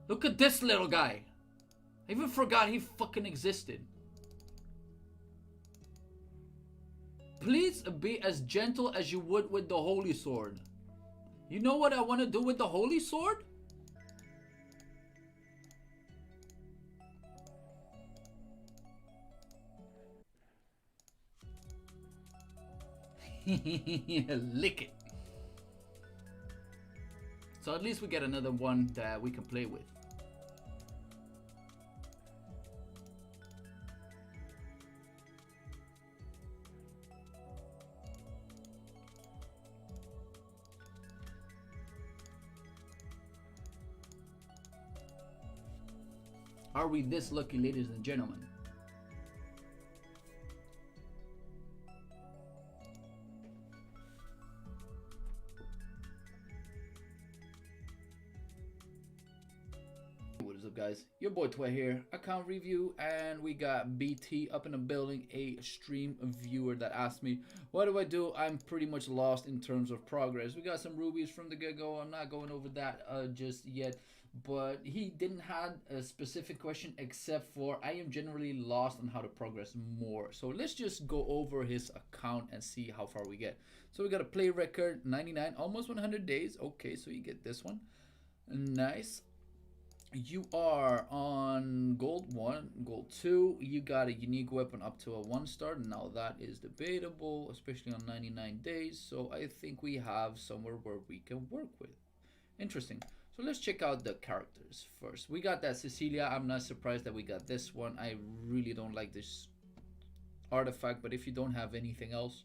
Look at this little guy. I even forgot he fucking existed. Please be as gentle as you would with the holy sword. You know what I want to do with the holy sword? Lick it. So at least we get another one that we can play with. Are we this lucky, ladies and gentlemen? What is up, guys? Your boy Twe here, account review, and we got BT up in the building, a stream viewer that asked me, what do? I'm pretty much lost in terms of progress. We got some rubies from the get-go. I'm not going over that just yet, but he didn't have a specific question except for I am generally lost on how to progress more. So let's just go over his account and see how far we get. So we got a play record 99, almost 100 days. Okay, so you get this one. Nice. You are on gold 1, gold 2. You got a unique weapon up to a 1-star. Now that is debatable, especially on 99 days. So I think we have somewhere where we can work with. Interesting. So let's check out the characters first. We got that Cecilia. I'm not surprised that we got this one. I really don't like this artifact, but if you don't have anything else,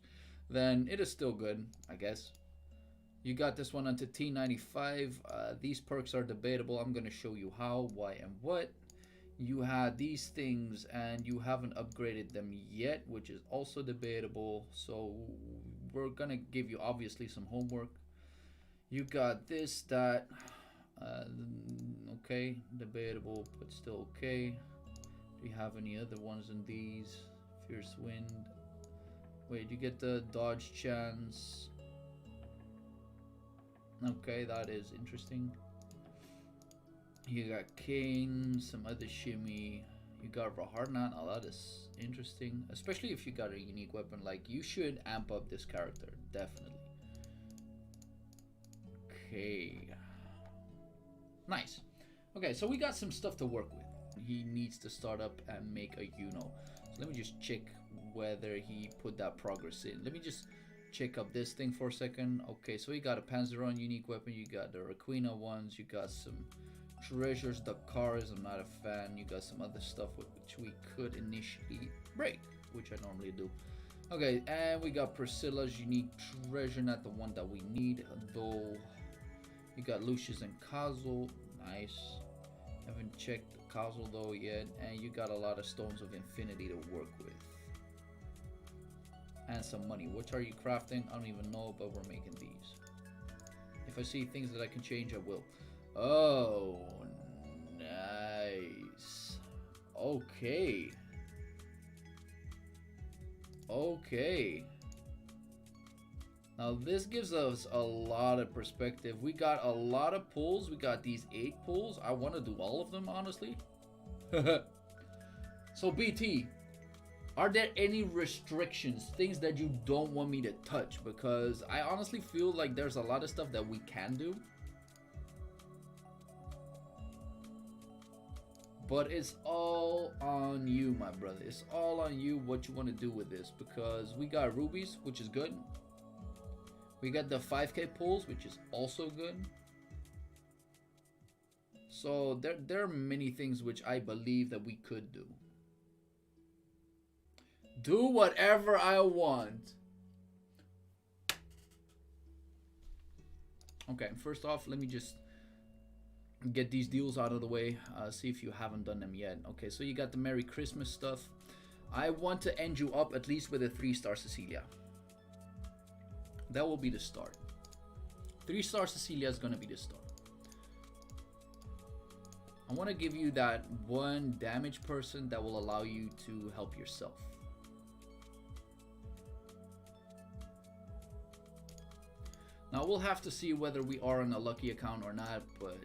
then it is still good, I guess. You got this one onto T95. These perks are debatable. I'm going to show you how, why, and what. You had these things and you haven't upgraded them yet, which is also debatable. So we're going to give you obviously some homework. You got this, that, okay, debatable, but still okay. Do you have any other ones in these? Fierce Wind. Wait, you get the dodge chance. Okay, that is interesting. You got Kane, some other shimmy. You got Raharnat. Now that is interesting, especially if you got a unique weapon. Like, you should amp up this character, definitely. Okay, nice. Okay, so we got some stuff to work with. He needs to start up and make a Uno. So let me just check whether he put that progress in. Let me just check up this thing for a second. Okay, so you got a Panzeron unique weapon, you got the Requena ones, you got some treasures, the cars, I'm not a fan. You got some other stuff which we could initially break, which I normally do. Okay, and we got Priscilla's unique treasure, not the one that we need though. You got Lucius and Kazel, nice. Haven't checked Kazel though yet, and you got a lot of stones of infinity to work with. And some money. Which are you crafting? I don't even know, but we're making these. If I see things that I can change, I will. Oh, nice. Okay. Okay. Now this gives us a lot of perspective. We got a lot of pulls. We got these 8 pulls. I want to do all of them, honestly. So BT, are there any restrictions, things that you don't want me to touch? Because I honestly feel like there's a lot of stuff that we can do, but it's all on you, my brother. It's all on you what you want to do with this, because we got rubies, which is good. We got the 5k pulls, which is also good. So there are many things which I believe that we could do. Do whatever I want. Okay, first off, let me just get these deals out of the way. See if you haven't done them yet. Okay, so you got the Merry Christmas stuff. I want to end you up at least with a 3-star Cecilia. That will be the start. 3-star Cecilia is going to be the start. I want to give you that one damage person that will allow you to help yourself. Now we'll have to see whether we are on a lucky account or not, but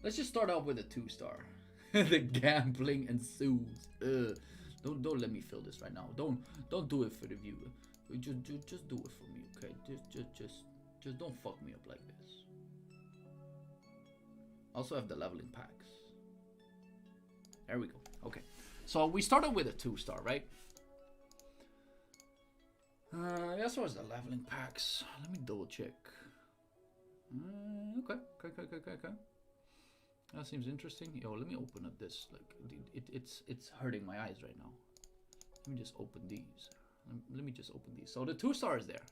Let's just start off with a 2-star. The gambling ensues. Don't let me fill this right now. Don't do it for the viewer. Just do it for me, okay? Just don't fuck me up like this. Also have the leveling packs. There we go. Okay, so we started with a 2-star, right? As far as the leveling packs, let me double check. Okay. That seems interesting. Yo, let me open up this. Like, it's hurting my eyes right now. Let me just open these. Let me just open these. So the 2-star is there.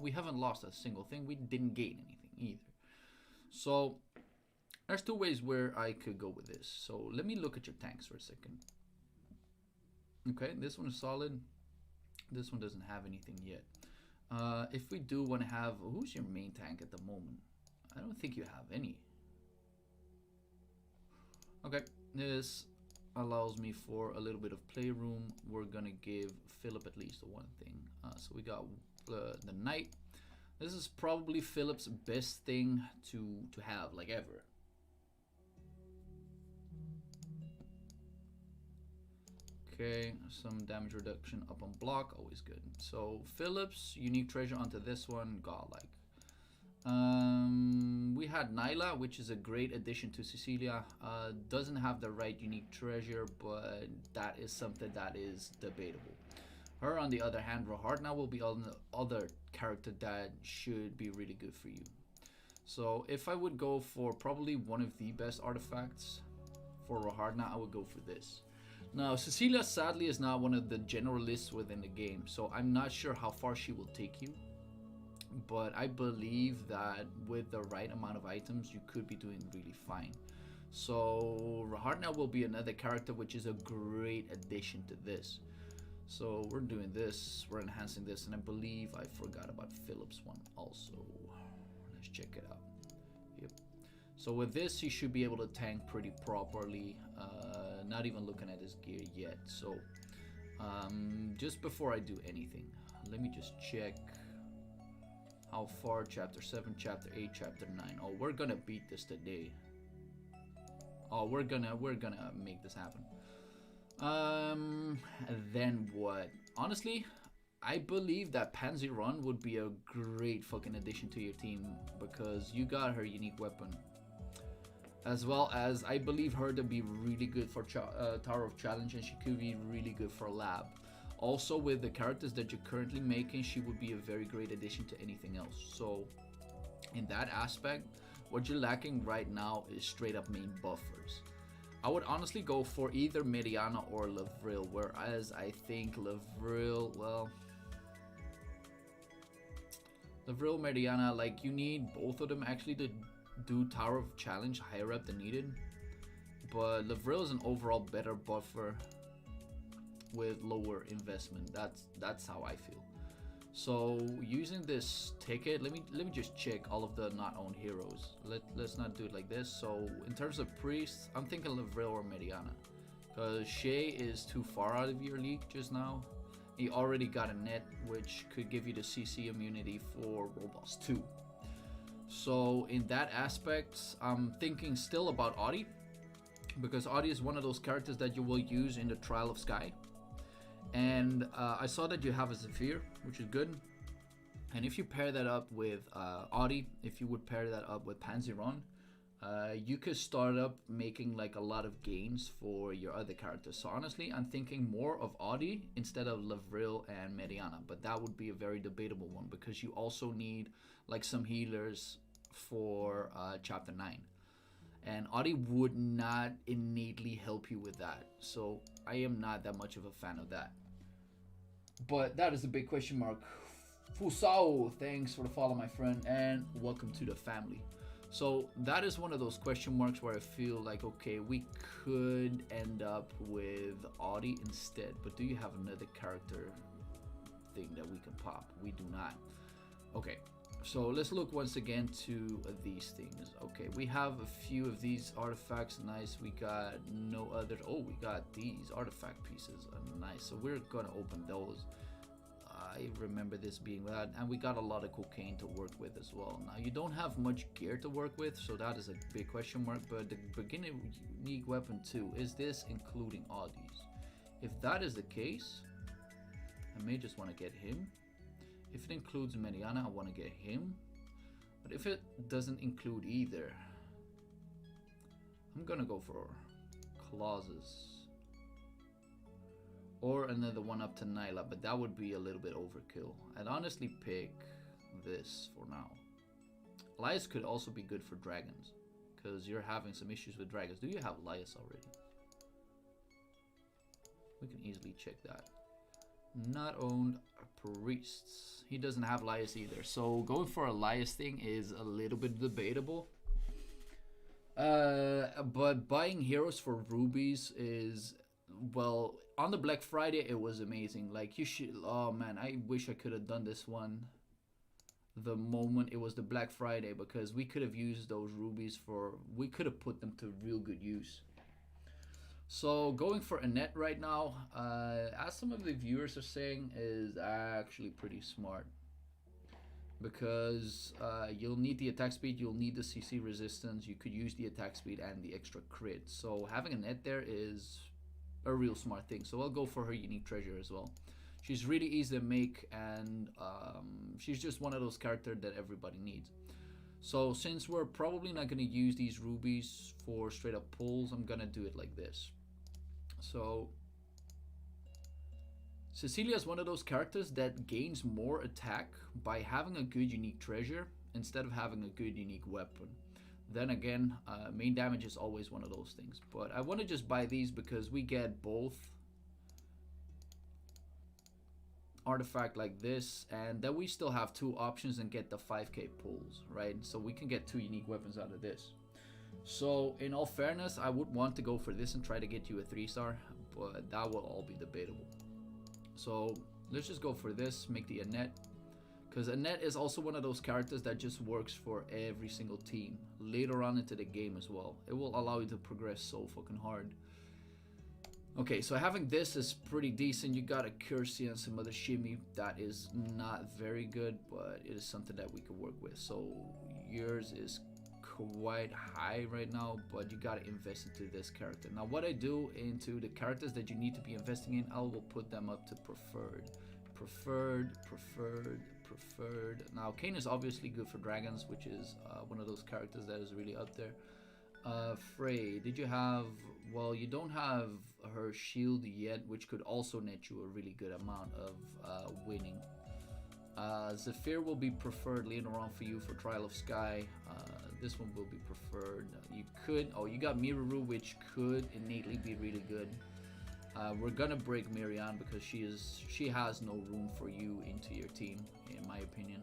We haven't lost a single thing. We didn't gain anything either. So there's 2 ways where I could go with this. So let me look at your tanks for a second. Okay, this one is solid. This one doesn't have anything yet. If we do want to have, who's your main tank at the moment? I don't think you have any. Okay, this allows me for a little bit of playroom. We're gonna give Philip at least one thing. So we got the knight. This is probably Philip's best thing to have, like, ever. Okay, some damage reduction up on block, always good. So Philip's unique treasure onto this one, godlike. We had Nyla, which is a great addition to Cecilia. Doesn't have the right unique treasure, but that is something that is debatable. Her, on the other hand, Rahardna will be another character that should be really good for you. So if I would go for probably one of the best artifacts for Rahardna, I would go for this. Now, Cecilia sadly is not one of the generalists within the game, so I'm not sure how far she will take you. But I believe that with the right amount of items, you could be doing really fine. So Rahardna will be another character which is a great addition to this. So we're doing this, we're enhancing this, and I believe I forgot about Philip's one also. Let's check it out. Yep. So with this, he should be able to tank pretty properly. Not even looking at his gear yet. So just before I do anything, let me just check how far chapter 7, chapter 8, chapter 9. Oh, we're gonna beat this today. Oh, we're gonna make this happen. Then what? Honestly, I believe that Pansi Run would be a great fucking addition to your team because you got her unique weapon. As well as I believe her to be really good for Tower of Challenge, and she could be really good for Lab. Also, with the characters that you're currently making, she would be a very great addition to anything else. So in that aspect, what you're lacking right now is straight up main buffers. I would honestly go for either Mediana or Lavril, whereas I think Lavril, well, Lavril, Mediana, like, you need both of them actually to do Tower of Challenge higher up than needed. But Lavril is an overall better buffer with lower investment. That's how I feel. So using this ticket, let me just check all of the not owned heroes. Let's not do it like this. So in terms of priests, I'm thinking Lavril or Mediana, because Shay is too far out of your league just now. He already got a net which could give you the CC immunity for Robots 2. So in that aspect, I'm thinking still about Audi, because Audi is one of those characters that you will use in the Trial of Sky. And I saw that you have a Zephyr, which is good. And if you pair that up with Audi, if you would pair that up with Pansi Run, you could start up making like a lot of gains for your other characters. So honestly, I'm thinking more of Audi instead of Lavril and Mediana. But that would be a very debatable one, because you also need like some healers for chapter 9. And Audi would not innately help you with that. So I am not that much of a fan of that. But that is a big question mark. Fusao, thanks for the follow, my friend, and welcome to the family. So that is one of those question marks where I feel like, okay, we could end up with Audi instead. But do you have another character thing that we can pop? We do not. Okay. So let's look once again to these things. Okay, we have a few of these artifacts. Nice. We got no other. Oh, we got these artifact pieces. Nice. So we're gonna open those. I remember this being that, and we got a lot of cocaine to work with as well. Now you don't have much gear to work with, so that is a big question mark. But the beginning unique weapon 2, is this including all these? If that is the case, I may just want to get him. If it includes Mariana, I want to get him. But if it doesn't include either, I'm gonna go for Colossus. Or another one up to Nyla, but that would be a little bit overkill. I'd honestly pick this for now. Elias could also be good for dragons, because you're having some issues with dragons. Do you have Elias already? We can easily check that. Not owned priests. He doesn't have Elias either. So going for Elias thing is a little bit debatable. But buying heroes for rubies is, well, on the Black Friday it was amazing. Like, you should, oh man, I wish I could have done this one the moment it was the Black Friday, because we could have used those rubies for, we could have put them to real good use. So going for Annette right now, as some of the viewers are saying, is actually pretty smart, because you'll need the attack speed, you'll need the CC resistance, you could use the attack speed and the extra crit. So having Annette there is a real smart thing. So I'll go for her unique treasure as well. She's really easy to make, and she's just one of those characters that everybody needs. So since we're probably not going to use these rubies for straight up pulls, I'm going to do it like this. So Cecilia is one of those characters that gains more attack by having a good unique treasure instead of having a good unique weapon. Then again, main damage is always one of those things. But I want to just buy these because we get both artifact like this, and then we still have 2 options and get the 5k pulls, right? So we can get 2 unique weapons out of this. So in all fairness, I would want to go for this and try to get you a 3-star, but that will all be debatable. So let's just go for this, make the Annette, because Annette is also one of those characters that just works for every single team later on into the game as well. It will allow you to progress so fucking hard. Okay, so having this is pretty decent. You got a Cursi and some other shimmy that is not very good, but it is something that we can work with. So yours is quite high right now, but you gotta invest into this character. Now what I do into the characters that you need to be investing in, I will put them up to preferred. Preferred. Now Kayn is obviously good for dragons, which is one of those characters that is really up there. Frey, did you have, well, you don't have her shield yet, which could also net you a really good amount of winning. Zephyr will be preferred later on for you for Trial of Sky. This one will be preferred. You could, oh, you got Miru, which could innately be really good. We're gonna break Marianne because she has no room for you into your team, in my opinion.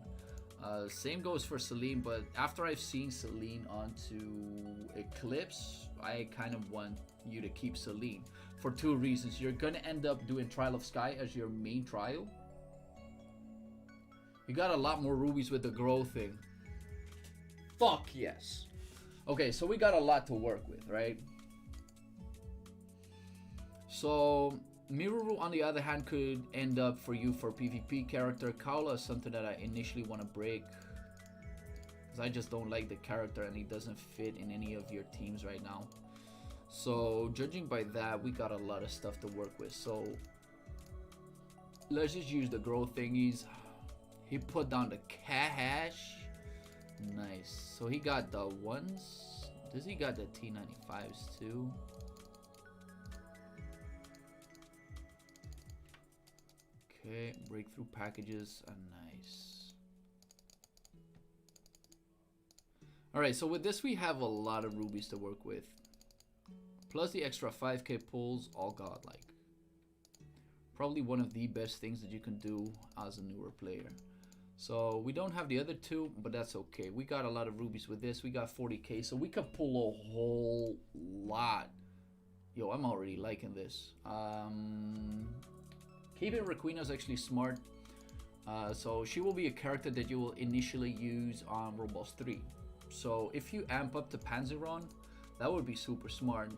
Same goes for Celine, but after I've seen Celine onto Eclipse, I kind of want you to keep Celine for 2 reasons. You're gonna end up doing Trial of Sky as your main trial. You got a lot more rubies with the grow thing. Fuck yes. Okay, so we got a lot to work with, right? So Miru, on the other hand, could end up for you for PvP character. Kaula is something that I initially want to break, because I just don't like the character and he doesn't fit in any of your teams right now. So judging by that, we got a lot of stuff to work with. So let's just use the grow thingies. He put down the cash. Nice. So he got the ones. Does he got the T95s too? Okay, breakthrough packages are nice. Alright, so with this we have a lot of rubies to work with. Plus the extra 5k pulls, all godlike. Probably one of the best things that you can do as a newer player. So we don't have the other 2, but that's okay. We got a lot of rubies with this. We got 40k, so we could pull a whole lot. Yo, I'm already liking this. Keeping Requena is actually smart. So she will be a character that you will initially use on Robust 3. So if you amp up the Panzeron, that would be super smart.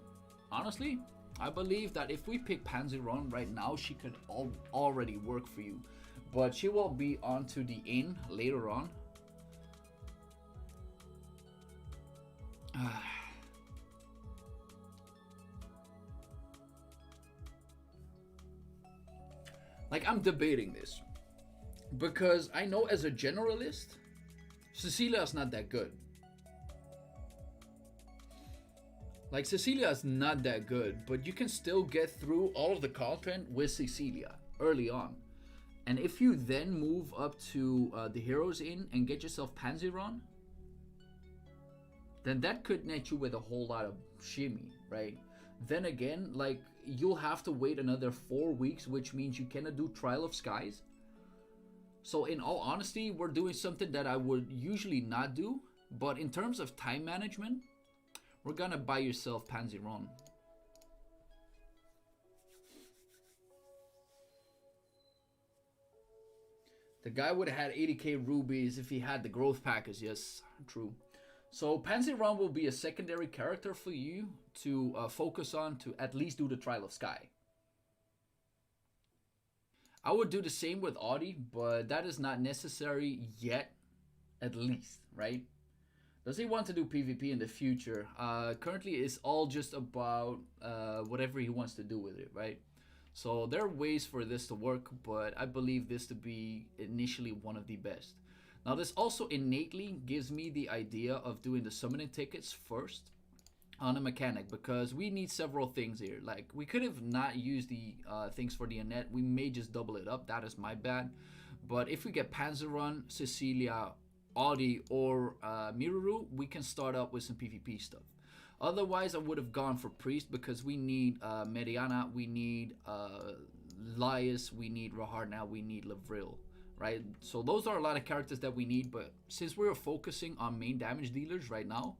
Honestly, I believe that if we pick Panzeron right now, she could already work for you. but she will be onto the inn later on. Like, I'm debating this because I know as a generalist, Cecilia is not that good. Like, Cecilia is not that good, but you can still get through all of the content with Cecilia early on. And if you then move up to the Heroes Inn and get yourself Panzeron, then that could net you with a whole lot of shimmy, right? Then again, like, you'll have to wait another 4 weeks, which means you cannot do Trial of Skies. So in all honesty, we're doing something that I would usually not do, but in terms of time management, we're gonna buy yourself Panzeron. The guy would have had 80k rubies if he had the growth package. Yes, true. So Panzeron will be a secondary character for you to focus on to at least do the Trial of Sky. I would do the same with Audi, but that is not necessary yet, at least, right? Does he want to do PvP in the future? Currently, it's all just about whatever he wants to do with it, right? So there are ways for this to work, but I believe this to be initially one of the best. Now, this also innately gives me the idea of doing the summoning tickets first on a mechanic, because we need several things here. Like, we could have not used the things for the Annette. We may just double it up. That is my bad. But if we get Panzeron, Cecilia, Audi, or Miruru, we can start up with some PvP stuff. Otherwise, I would have gone for Priest, because we need Mediana, we need Laius, we need Raharna, we need Lavril, right? So those are a lot of characters that we need, but since we're focusing on main damage dealers right now,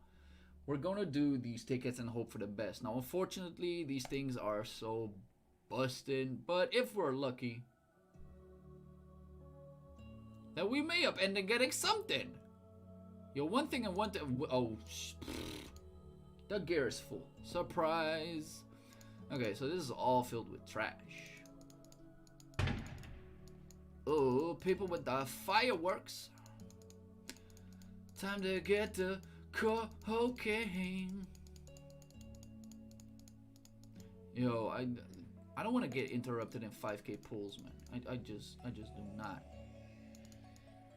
we're going to do these tickets and hope for the best. Now, unfortunately, these things are so busted, but if we're lucky, that we may up end up getting something. Yo, one thing I want to... Oh, the gear is full. Surprise. Okay, so this is all filled with trash. Oh, people with the fireworks. Time to get the cocaine. Yo, I don't want to get interrupted in 5k pulls, man. I just do not.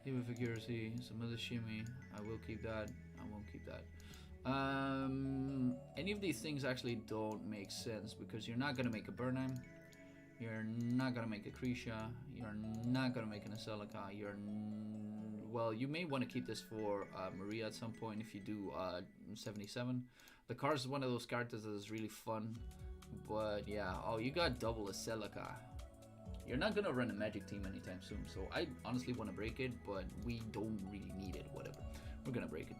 Even for accuracy, some other shimmy. I will keep that. I won't keep that. Any of these things actually don't make sense, because you're not gonna make a Burnham, you're not gonna make a Krisha, you're not gonna make an Acelica, well, you may want to keep this for Maria at some point if you do 77. The card is one of those characters that is really fun, but yeah. Oh, you got double Acelica. You're not gonna run a magic team anytime soon, so I honestly want to break it, but we don't really need it. Whatever, we're gonna break it.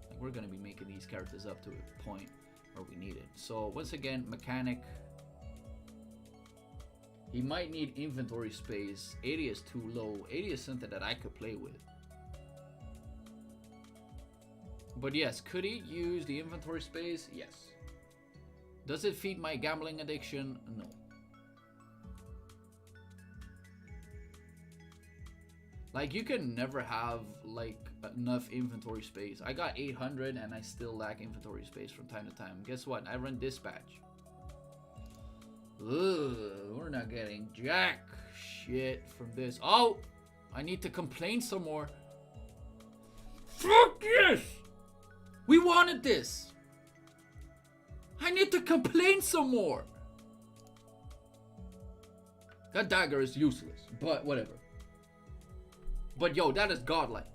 Like, we're gonna be making these characters up to a point where we need it. So once again, mechanic. He might need inventory space. 80 is too low. 80 is something that I could play with. But yes, could he use the inventory space? Yes. Does it feed my gambling addiction? No. Like, you can never have like enough inventory space. I got 800 and I still lack inventory space from time to time. Guess what? I run dispatch. Ugh, we're not getting jack shit from this. Oh, I need to complain some more. Fuck yes! We wanted this. I need to complain some more. That dagger is useless, but whatever. But yo, that is godlike.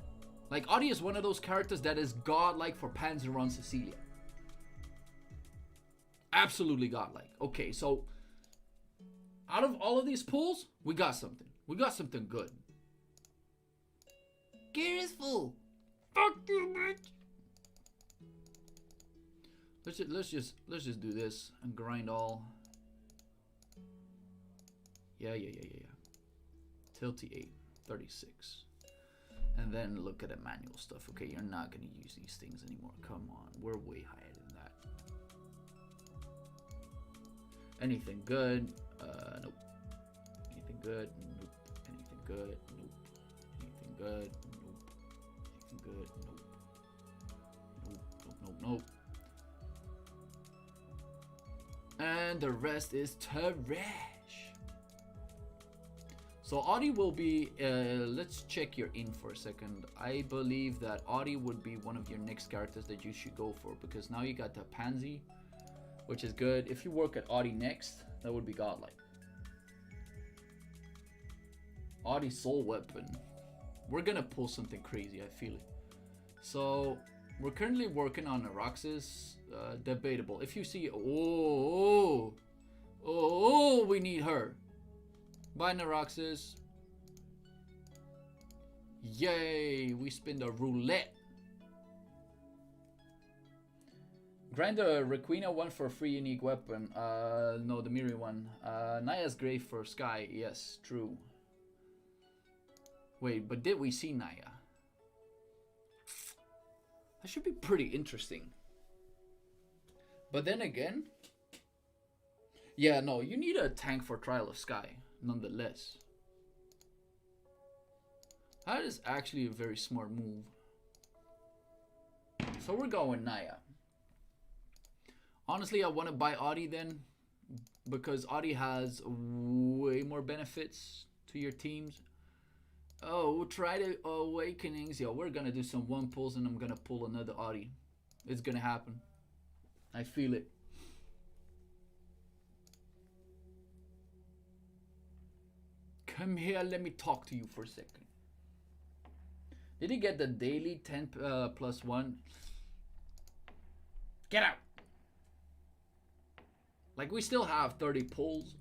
Like, Audi is one of those characters that is godlike for Panzeron Cecilia. Absolutely godlike. Okay, so out of all of these pulls, we got something. We got something good. Gear is full. Fuck you, bitch. Let's just do this and grind all. Yeah. Tilty 8, 36. And then look at the manual stuff. Okay, you're not gonna use these things anymore. Come on, we're way higher than that. Anything good? Nope. Anything good? Nope. Anything good? Nope. Anything good? Nope. Anything good? Nope. Nope, nope, nope, nope. And the rest is trash. So Audie will be, let's check your in for a second. I believe that Audie would be one of your next characters that you should go for, because now you got the Pansi, which is good. If you work at Audie next, that would be godlike. Audie soul weapon. We're gonna pull something crazy, I feel it. So we're currently working on a Roxas, debatable. If you see, oh, we need her. Bye, Neroxys. Yay, we spin the roulette. Grind the Requena one for a free unique weapon. No, the Miri one. Naya's Grave for Sky. Yes, true. Wait, but did we see Naya? That should be pretty interesting. But then again, yeah, no, you need a tank for Trial of Sky, nonetheless. That is actually a very smart move. So we're going Naya. Honestly, I want to buy Audie then, because Audie has way more benefits to your teams. Oh, try the Awakenings. Yo, we're gonna do some one pulls and I'm gonna pull another Audie. It's gonna happen. I feel it. Come here, let me talk to you for a second. Did he get the daily 10 plus 1? Get out! Like, we still have 30 pulls.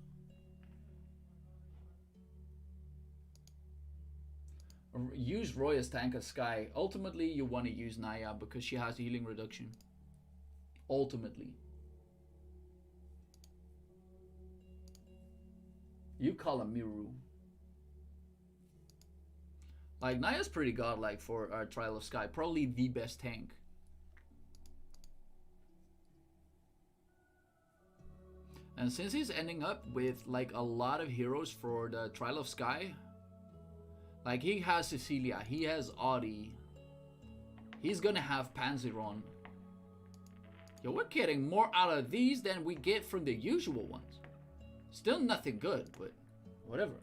Use Roya's tank as Sky. Ultimately, you want to use Naya because she has healing reduction. Ultimately. You call him Miru. Like, Naya's pretty godlike for Trial of Sky. Probably the best tank. And since he's ending up with like a lot of heroes for the Trial of Sky, like he has Cecilia, he has Audie, he's gonna have Panzeron. Yo, we're getting more out of these than we get from the usual ones. Still nothing good, but whatever.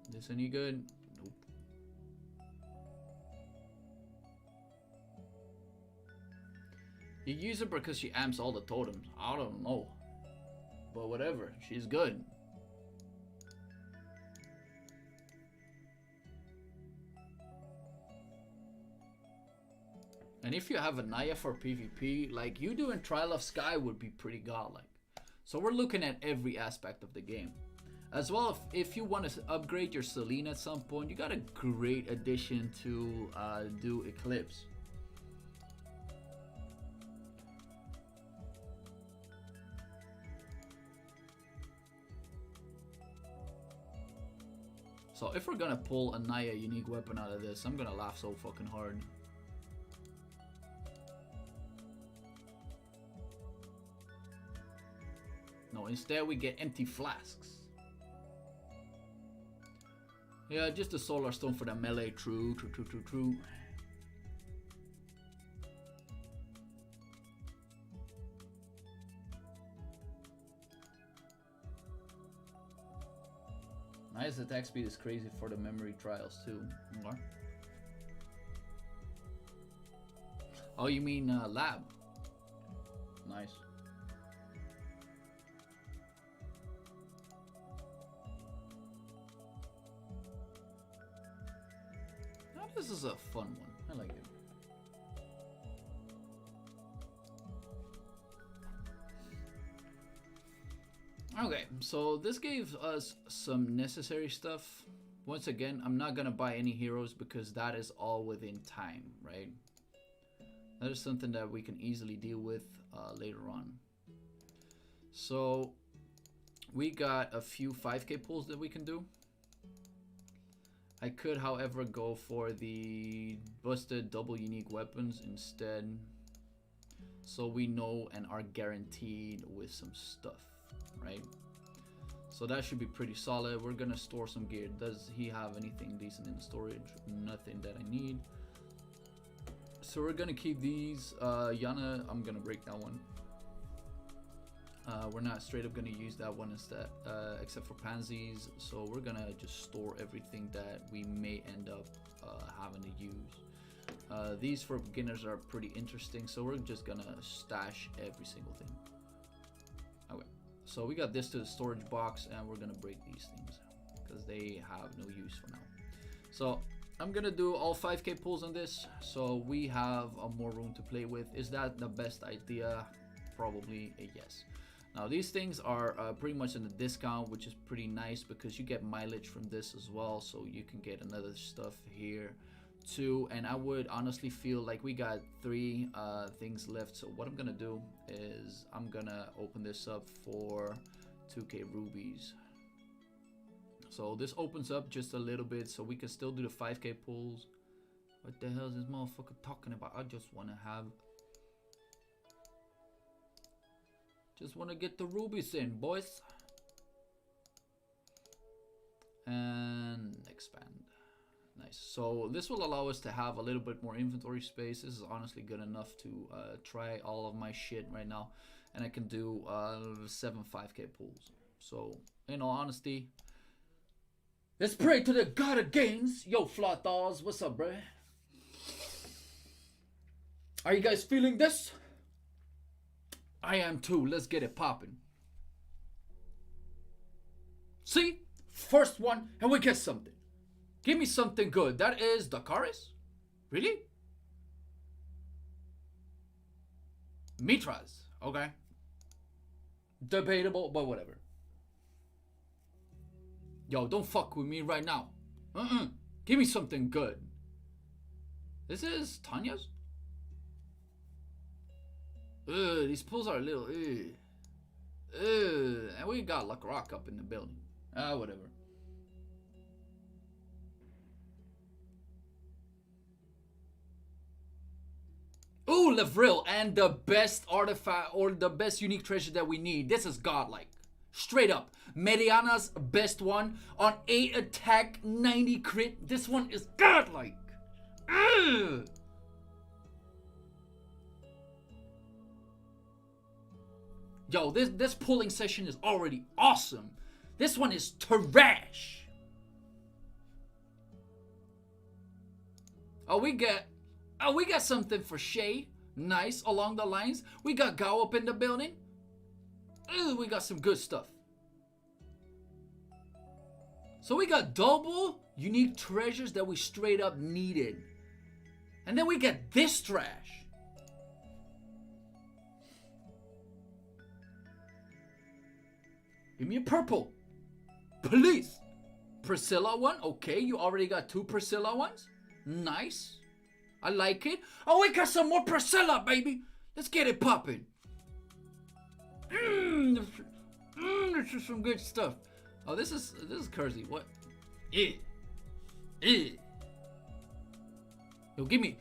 This any good? Nope. You use her because she amps all the totems. I don't know. But whatever, she's good. And if you have a Naya for PvP, like you doing Trial of Sky would be pretty godlike. So we're looking at every aspect of the game. As well, if you want to upgrade your Selene at some point, you got a great addition to do Eclipse. So if we're gonna pull a Naya unique weapon out of this, I'm gonna laugh so fucking hard. No, instead we get empty flasks. Yeah, just a solar stone for the melee. True. Nice attack speed is crazy for the memory trials too. Okay. Oh, you mean lab? Nice. Oh, this is a fun one. I like it. Okay, so this gave us some necessary stuff. Once again, I'm not gonna buy any heroes because that is all within time, right? That is something that we can easily deal with later on. So we got a few 5k pulls that we can do. I could, however, go for the busted double unique weapons instead. so we know and are guaranteed with some stuff, right? So that should be pretty solid. We're gonna store some gear. Does he have anything decent in storage? Nothing that I need. So we're gonna keep these. Yana, I'm gonna break that one. We're not straight up gonna use that one instead, except for pansies. So we're gonna just store everything that we may end up having to use. These for beginners are pretty interesting, so we're just gonna stash every single thing. Okay, so we got this to the storage box, and we're gonna break these things because they have no use for now. So I'm gonna do all 5k pulls on this, so we have more room to play with. Is that the best idea? Probably a yes. Now these things are pretty much in a discount, which is pretty nice because you get mileage from this as well, so you can get another stuff here too. And I would honestly feel like we got 3 things left, so what I'm gonna do is I'm gonna open this up for 2k rubies. So this opens up just a little bit, so we can still do the 5k pulls. What the hell is this motherfucker talking about? I just want to have... Just want to get the rubies in, boys. And expand. Nice. So this will allow us to have a little bit more inventory space. This is honestly good enough to try all of my shit right now. And I can do 7 5k pulls. So, in all honesty, let's pray to the god of gains. Yo, Flathals, what's up, bruh? Are you guys feeling this? I am too. Let's get it popping. See? First one, and we get something. Give me something good. That is Dakaris? Really? Mitras. Okay. Debatable, but whatever. Yo, don't fuck with me right now. Give me something good. This is Tanya's? These pools are a little... and we got Luck Rock up in the building. Whatever. Ooh, Levril, and the best artifact or the best unique treasure that we need. This is godlike. Straight up. Mediana's best one on 8 attack, 90 crit. This one is godlike. Yo, this pulling session is already awesome. This one is trash. We got something for Shay. Nice, along the lines. We got Gao up in the building. We got some good stuff. So we got double unique treasures that we straight up needed. And then we get this trash. Give me a purple. Please. Priscilla one. Okay, you already got 2 Priscilla ones. Nice. I like it. Oh, we got some more Priscilla, baby. Let's get it popping. This is some good stuff. Oh, this is Kersey. What? Yo, give me.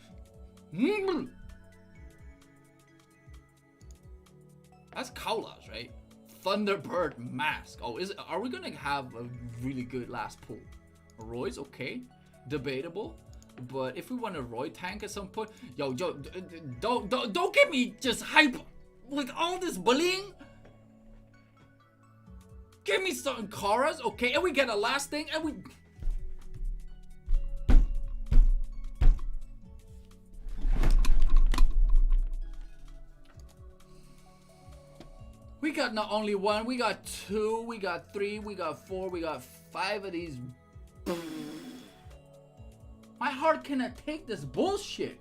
That's Kaula's, right? Thunderbird mask. Oh, are we gonna have a really good last pull? Roy's okay, debatable, but if we want a Roy tank at some point, yo, don't get me just hype with all this bullying. Give me some Karas, okay, and we get a last thing, and we got not only 1, we got 2, we got 3, we got 4, we got 5 of these. My heart cannot take this bullshit.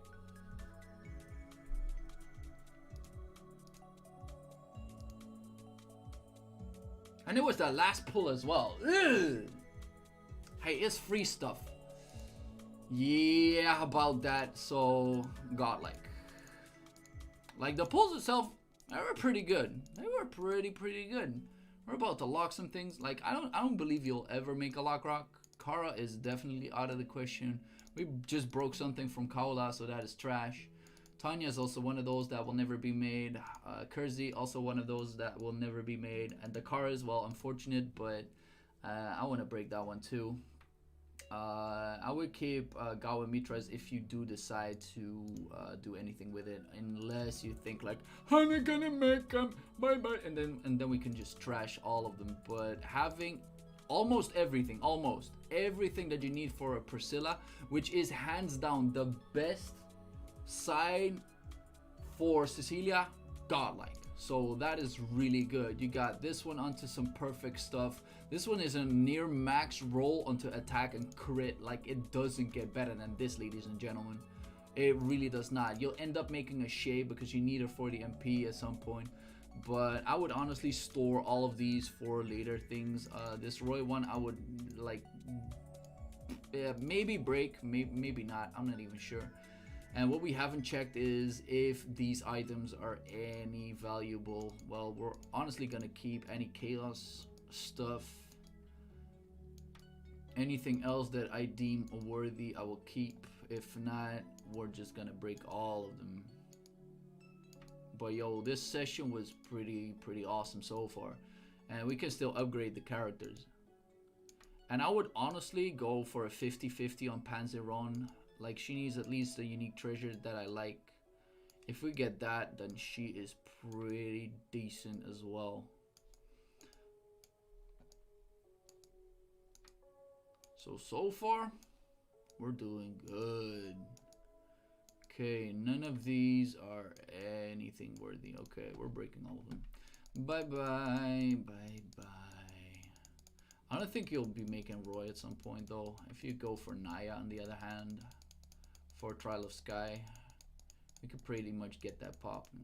And it was the last pull as well. Ugh. Hey, it's free stuff. Yeah, how about that? So, godlike. Like the pulls itself, they were pretty good. They were pretty good. We're about to lock some things. Like I don't believe you'll ever make a lock rock. Kara is definitely out of the question. We just broke something from Kaula, so that is trash. Tanya is also one of those that will never be made. Kersey, also one of those that will never be made. And Dakar is, well, unfortunate, but I want to break that one too. I would keep Gawa Mitras if you do decide to do anything with it, unless you think like I'm not gonna make them, bye bye, and then we can just trash all of them. But having almost everything that you need for a Priscilla, which is hands down the best side for Cecilia, godlike. So that is really good. You got this one onto some perfect stuff. This one is a near max roll onto attack and crit. Like, it doesn't get better than this, ladies and gentlemen. It really does not. You'll end up making a shade because you need it for the MP at some point. But I would honestly store all of these for later things. This Roy one I would like, maybe break, maybe not. I'm not even sure. And what we haven't checked is if these items are any valuable. Well, we're honestly gonna keep any chaos stuff. Anything else that I deem worthy, I will keep. If not, we're just gonna break all of them. But yo, this session was pretty awesome so far. And we can still upgrade the characters. And I would honestly go for a 50-50 on Panzeron. Like, she needs at least a unique treasure that I like. If we get that, then she is pretty decent as well. So far, we're doing good. Okay, none of these are anything worthy. Okay, we're breaking all of them. Bye-bye, bye-bye. I don't think you'll be making Roy at some point, though. If you go for Naya, on the other hand, for Trial of Sky, we could pretty much get that popping.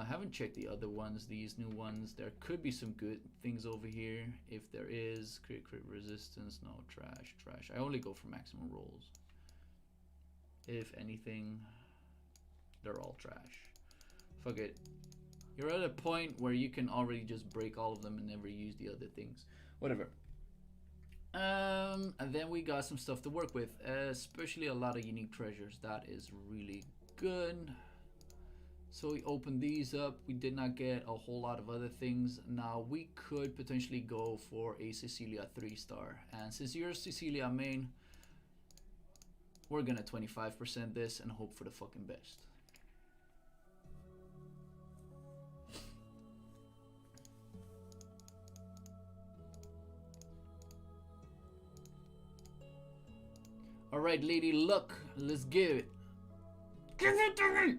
Haven't checked the other ones, these new ones. There could be some good things over here. If there is, crit resistance, no, trash. I only go for maximum rolls. If anything, they're all trash. Fuck it. You're at a point where you can already just break all of them and never use the other things. Whatever. And then we got some stuff to work with, especially a lot of unique treasures. That is really good. So we opened these up. We did not get a whole lot of other things. Now we could potentially go for a Cecilia 3-star. And since you're Cecilia main, we're gonna 25% this and hope for the fucking best. Alright, Lady Luck, let's give it. Give it to me!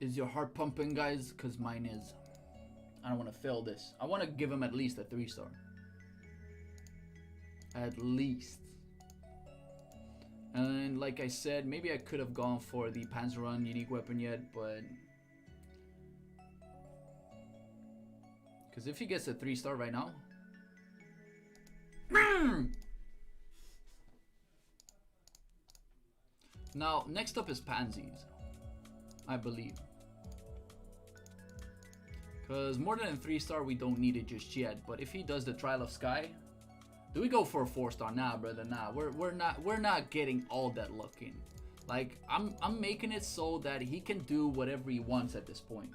Is your heart pumping, guys? Because mine is. I don't want to fail this. I want to give him at least a 3-star. At least. And like I said, maybe I could have gone for the Panzeron unique weapon yet, but... Because if he gets a 3-star right now... Now, next up is Pansies, I believe. Because more than a 3-star, we don't need it just yet. But if he does the Trial of Sky... Do we go for a 4-star? Nah, brother, nah. We're not getting all that luck in. Like, I'm making it so that he can do whatever he wants at this point.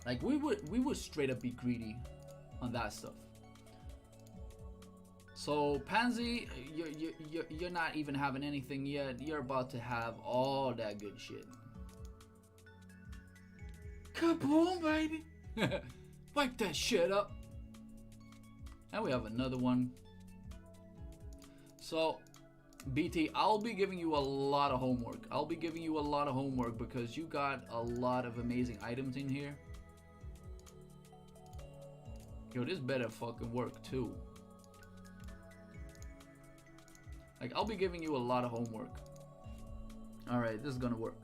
Like, we would straight up be greedy on that stuff. So Pansy, you're not even having anything yet. You're about to have all that good shit. Kaboom, baby! Wipe that shit up. And we have another one. So, BT, I'll be giving you a lot of homework. I'll be giving you a lot of homework because you got a lot of amazing items in here. Yo, this better fucking work too. Like, I'll be giving you a lot of homework. Alright, this is gonna work.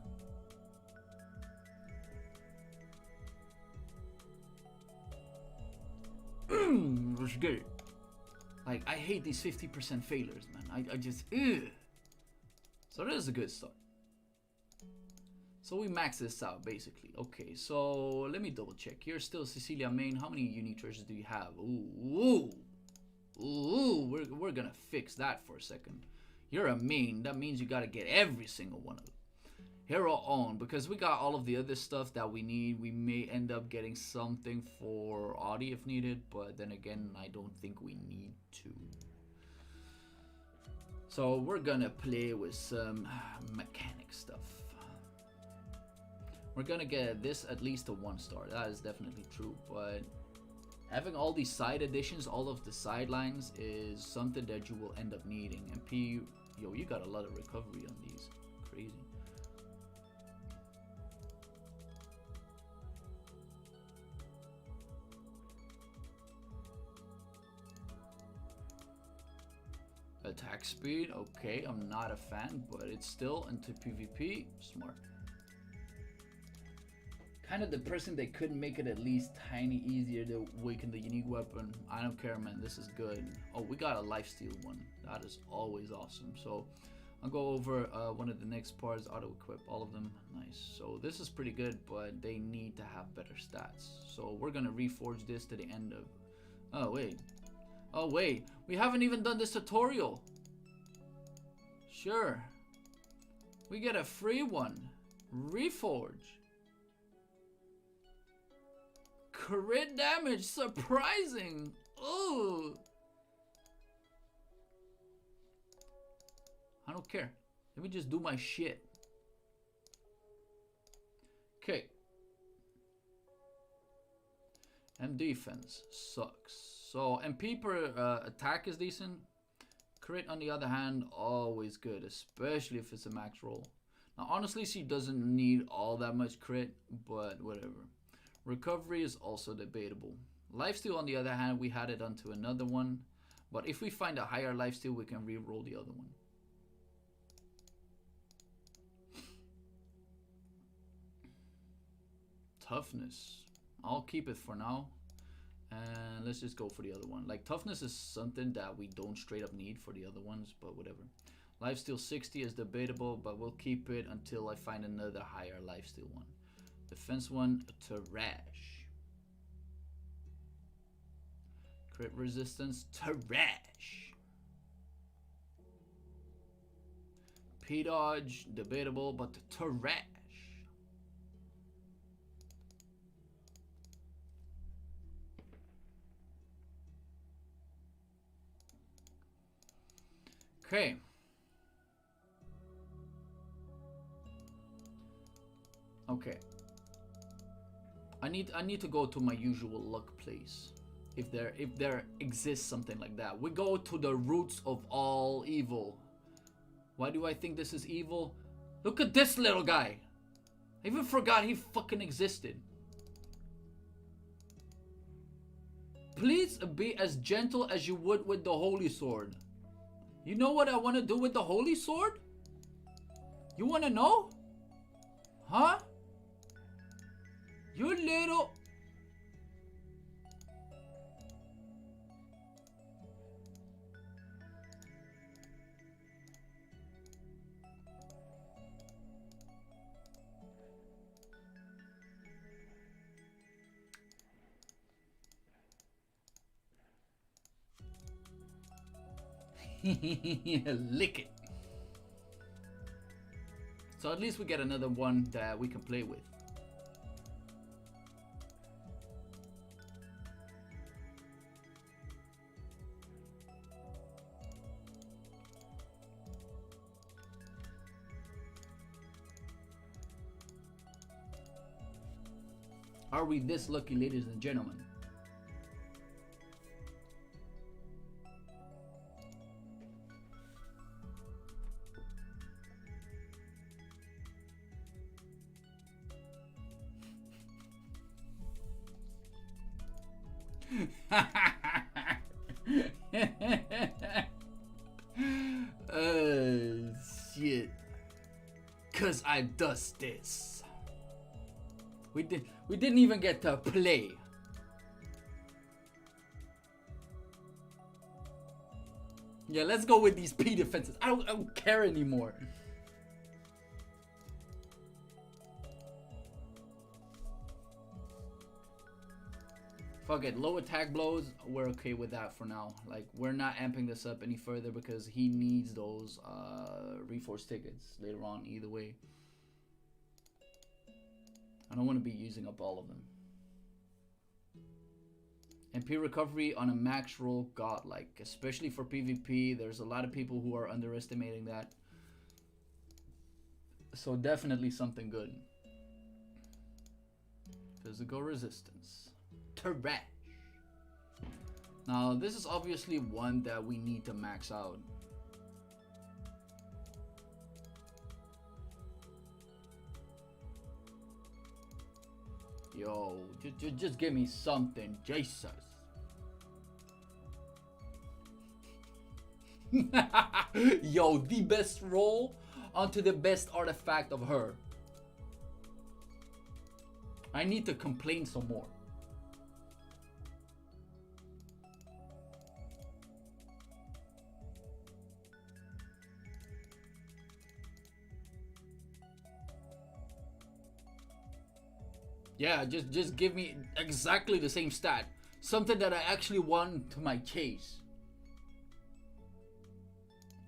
Let's get it. Like, I hate these 50% failures, man. I just, ugh. So that is a good start. So we max this out basically. Okay, so let me double check. You're still Cecilia main. How many unique treasures do you have? Ooh, we're gonna fix that for a second. You're a main. That means you gotta get every single one of them. Hero on, because we got all of the other stuff that we need. We may end up getting something for Audi if needed, but then again, I don't think we need to. So we're gonna play with some mechanic stuff. We're gonna get this at least a 1-star. That is definitely true, but having all these side additions, all of the sidelines, is something that you will end up needing. And P, yo, you got a lot of recovery on these. Crazy. Attack speed, okay, I'm not a fan, but it's still into PvP, smart. Kind of depressing they couldn't make it at least tiny easier to awaken the unique weapon. I don't care, man, this is good. Oh, we got a lifesteal one. That is always awesome. So I'll go over one of the next parts, auto equip all of them. Nice. So this is pretty good, but they need to have better stats. So we're gonna reforge this to the end of... Oh wait, we haven't even done this tutorial. Sure, we get a free one. Reforge. Crit damage, surprising. Ooh. I don't care. Let me just do my shit. Okay. And defense sucks. So MP per attack is decent. Crit on the other hand, always good, especially if it's a max roll. Now honestly, she doesn't need all that much crit, but whatever. Recovery is also debatable. Lifesteal on the other hand, we had it onto another one, but if we find a higher lifesteal, we can re-roll the other one. Toughness, I'll keep it for now. And let's just go for the other one. Like, toughness is something that we don't straight up need for the other ones, but whatever. Lifesteal 60 is debatable, but we'll keep it until I find another higher lifesteal one. Defense one, trash. Crit resistance, trash. P-dodge, debatable, but trash. Okay. Okay. I need to go to my usual luck place. If there exists something like that. We go to the roots of all evil. Why do I think this is evil? Look at this little guy. I even forgot he fucking existed. Please be as gentle as you would with the holy sword. You know what I want to do with the holy sword? You want to know? Huh? You little... Lick it. So at least we get another one that we can play with. Are we this lucky, ladies and gentlemen? Shit. Cause I does this. We didn't even get to play. Yeah, let's go with these P defenses. I don't care anymore. Fuck it, low attack blows, we're okay with that for now. Like, we're not amping this up any further because he needs those reforce tickets later on either way. I don't want to be using up all of them. MP recovery on a max roll, godlike. Especially for PvP, there's a lot of people who are underestimating that. So definitely something good. Physical resistance. Trash. Now this is obviously one that we need to max out. Yo, just give me something, Jesus. Yo, the best roll onto the best artifact of her. I need to complain some more. Yeah, just give me exactly the same stat. Something that I actually want to my chase.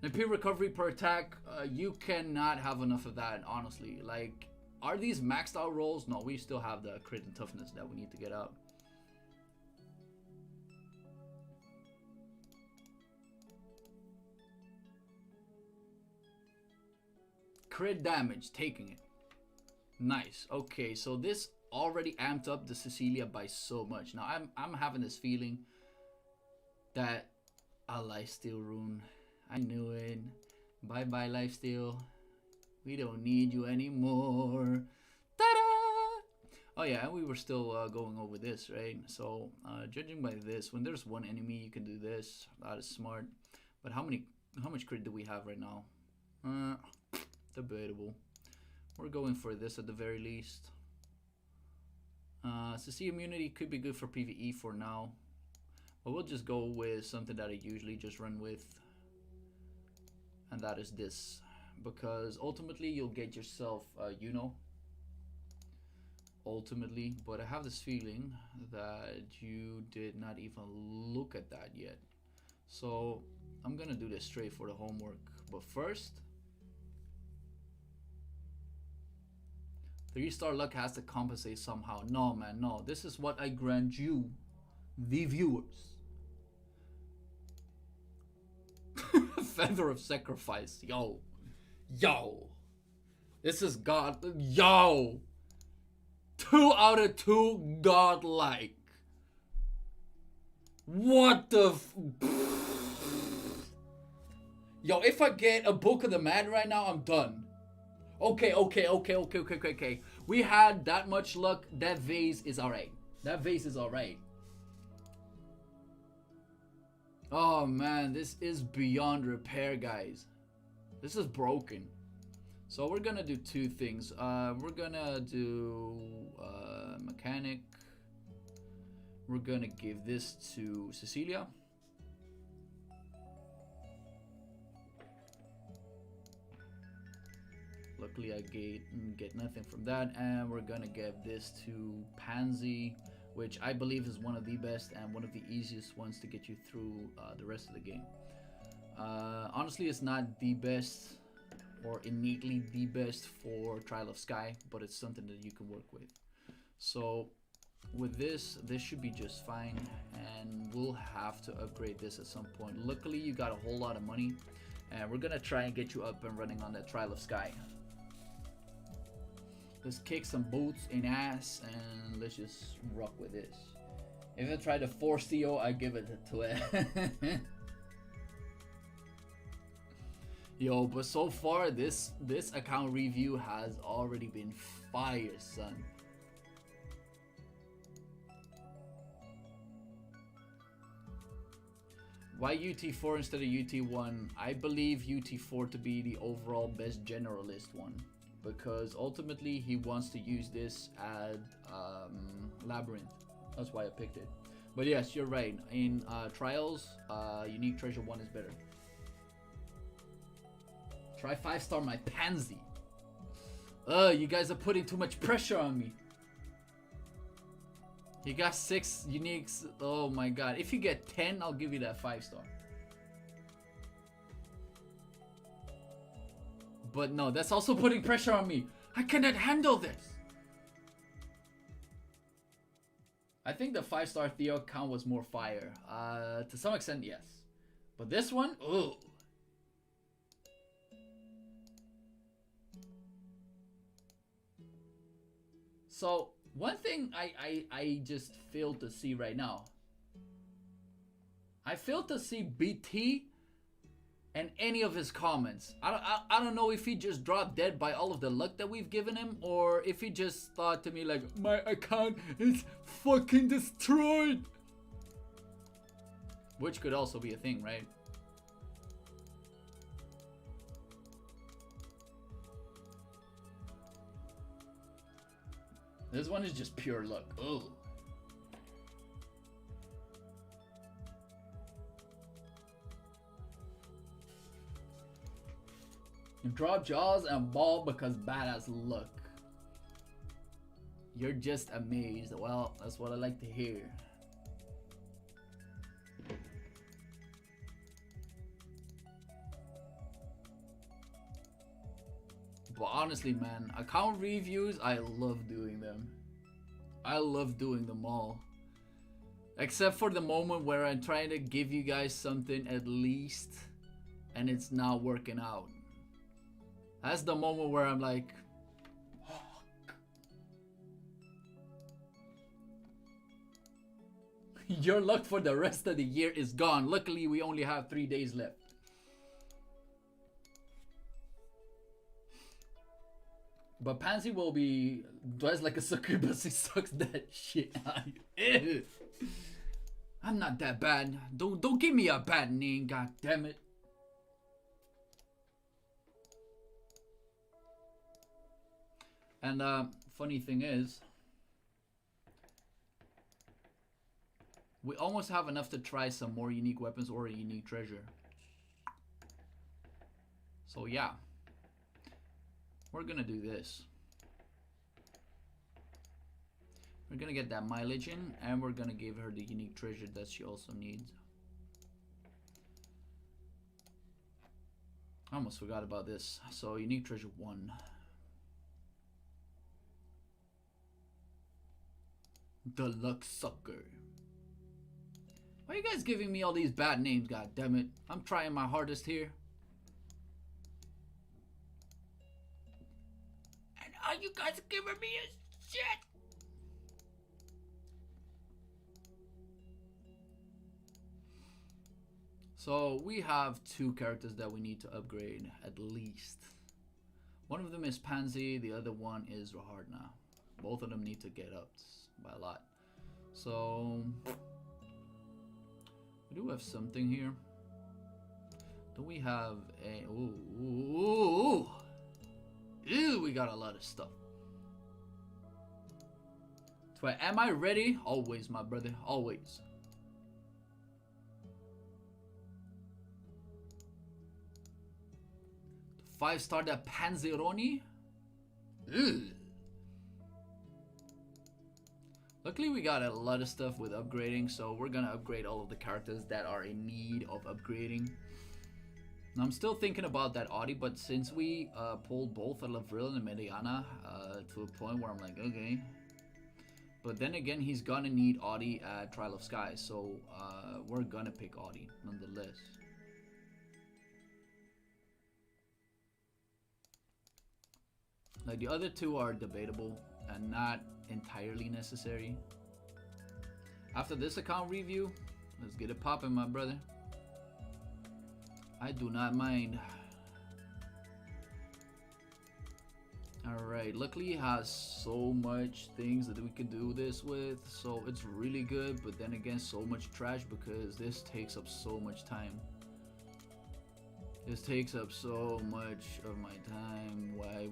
MP recovery per attack, you cannot have enough of that, honestly. Like, are these maxed out rolls? No, we still have the crit and toughness that we need to get up. Crit damage, taking it. Nice. Okay, so this already amped up the Cecilia by so much. Now I'm having this feeling that a lifesteal rune. I knew it. Bye bye lifesteal. We don't need you anymore. Ta-da! Oh yeah, and we were still going over this, right? So judging by this, when there's one enemy, you can do this. That is smart. But how much crit do we have right now? Debatable. We're going for this at the very least. CC immunity could be good for PvE for now. But we'll just go with something that I usually just run with. And that is this. Because ultimately you'll get yourself, you know. Ultimately. But I have this feeling that you did not even look at that yet. So I'm going to do this straight for the homework. But first, 3-star luck has to compensate somehow. No, man, no. This is what I grant you, the viewers. Feather of sacrifice. Yo. Yo. This is God. Yo. 2 out of 2 godlike. What the Yo, if I get a Book of the Man right now, I'm done. Okay. We had that much luck. That vase is alright. That vase is alright. Oh man, this is beyond repair, guys. This is broken. So we're gonna do 2 things. We're gonna do mechanic. We're gonna give this to Cecilia. Luckily I get nothing from that, and we're gonna give this to Pansi, which I believe is one of the best and one of the easiest ones to get you through the rest of the game. Honestly, it's not the best or innately the best for Trial of Sky, but it's something that you can work with. So with this should be just fine, and we'll have to upgrade this at some point. Luckily you got a whole lot of money, and we're gonna try and get you up and running on that Trial of Sky. Let's kick some boots in ass and let's just rock with this. If I try to force CO, I give it to it. Yo, but so far this account review has already been fire, son. Why UT4 instead of UT1? I believe UT4 to be the overall best generalist one, because ultimately he wants to use this at Labyrinth. That's why I picked it. But yes, you're right. In Trials, Unique Treasure 1 is better. Try 5-star my Pansy. You guys are putting too much pressure on me. You got 6 uniques. Oh my god. If you get 10, I'll give you that 5-star. But no, that's also putting pressure on me. I cannot handle this. I think the 5-star Theo account was more fire. To some extent, yes. But this one, ooh. So, one thing I just fail to see right now. I fail to see BT and any of his comments. I don't know if he just dropped dead by all of the luck that we've given him, or if he just thought to me like, my account is fucking destroyed. Which could also be a thing, right? This one is just pure luck. Ooh. Drop jaws and ball because badass luck. You're just amazed. Well, that's what I like to hear. But honestly, man, account reviews, I love doing them. I love doing them all. Except for the moment where I'm trying to give you guys something at least, and it's not working out. That's the moment where I'm like, fuck. Your luck for the rest of the year is gone. Luckily, we only have 3 days left. But Pansy will be dressed like a sucker, but she sucks that shit out. I'm not that bad. Don't give me a bad name, god damn it. And funny thing is, we almost have enough to try some more unique weapons or a unique treasure. So yeah, we're gonna do this. We're gonna get that mileage in, and we're gonna give her the unique treasure that she also needs. I almost forgot about this. So unique treasure 1. The luck sucker. Why are you guys giving me all these bad names, god damn it? I'm trying my hardest here. And all you guys are giving me is shit. So we have 2 characters that we need to upgrade at least. One of them is Pansy, the other one is Rahardna. Both of them need to get upped by a lot. So we do have something here. Do we have a ooh, we got a lot of stuff. So am I ready? Always, my brother, always. The 5-star that Panzeroni. Ugh. Luckily, we got a lot of stuff with upgrading, so we're gonna upgrade all of the characters that are in need of upgrading. And I'm still thinking about that Audi, but since we pulled both a Lavril and a Mediana to a point where I'm like, okay. But then again, he's gonna need Audi at Trial of Sky, so we're gonna pick Audi nonetheless. Like the other 2 are debatable and not entirely necessary. After this account review, let's get it popping, my brother. I do not mind. Alright, luckily he has so much things that we can do this with, so it's really good, but then again so much trash because this takes up so much time. This takes up so much of my time. Why?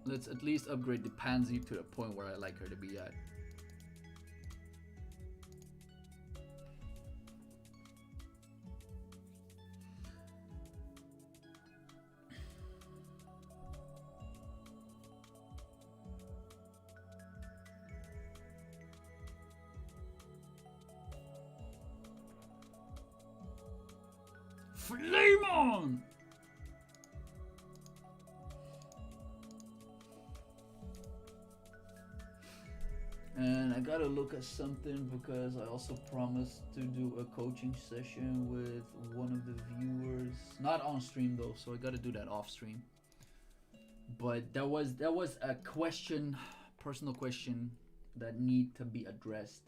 Let's at least upgrade the Pansy to the point where I like her to be at. Flame on! And I gotta look at something because I also promised to do a coaching session with one of the viewers. Not on stream though, so I gotta do that off stream. But that was a question, personal question that need to be addressed.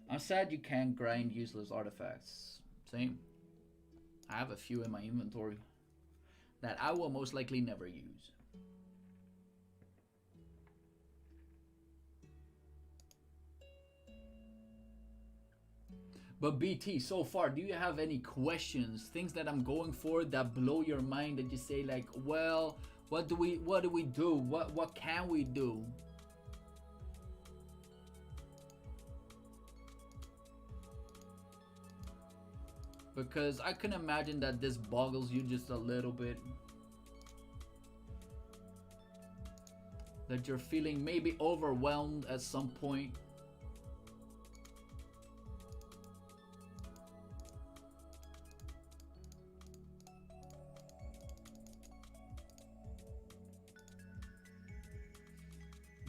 I'm sad you can't grind useless artifacts. Same. I have a few in my inventory that I will most likely never use. But BT, so far, do you have any questions, things that I'm going for that blow your mind, that you say like, well, what do we do? What can we do? Because I can imagine that this boggles you just a little bit. That you're feeling maybe overwhelmed at some point.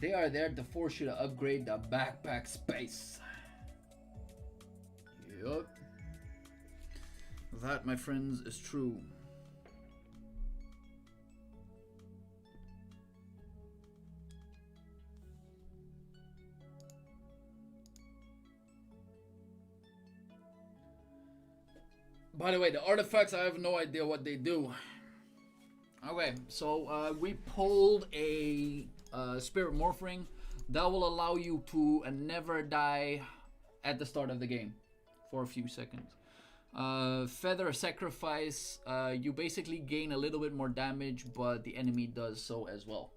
They are there to force you to upgrade the backpack space. Yup. That, my friends, is true. By the way, the artifacts, I have no idea what they do. Okay, so we pulled a spirit morph ring that will allow you to never die at the start of the game for a few seconds. Feather sacrifice, you basically gain a little bit more damage, but the enemy does so as well.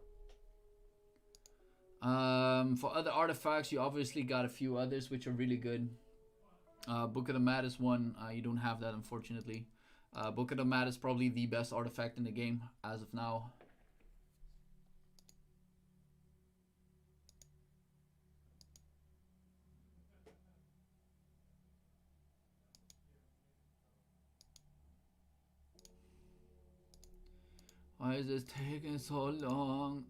For other artifacts, you obviously got a few others which are really good. Book of the Mat is one. You don't have that, unfortunately. Book of the Mat is probably the best artifact in the game as of now. Why is this taking so long?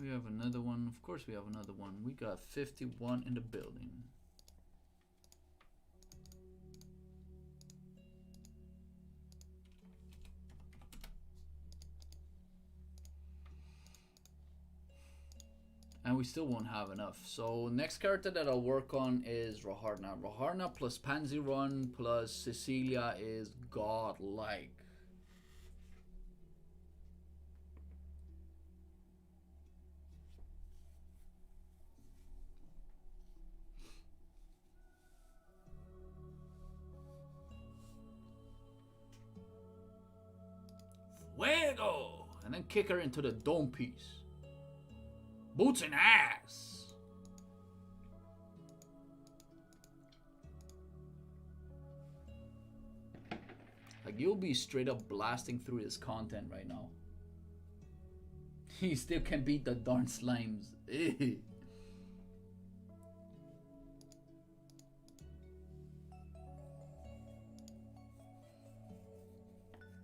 We have another one. Of course we have another one. We got 51 in the building. And we still won't have enough. So next character that I'll work on is Raharna. Raharna plus Pansi Run plus Cecilia is godlike. Fuego! And then kick her into the dome piece. Boots and ass! Like, you'll be straight up blasting through his content right now. He still can beat the darn slimes.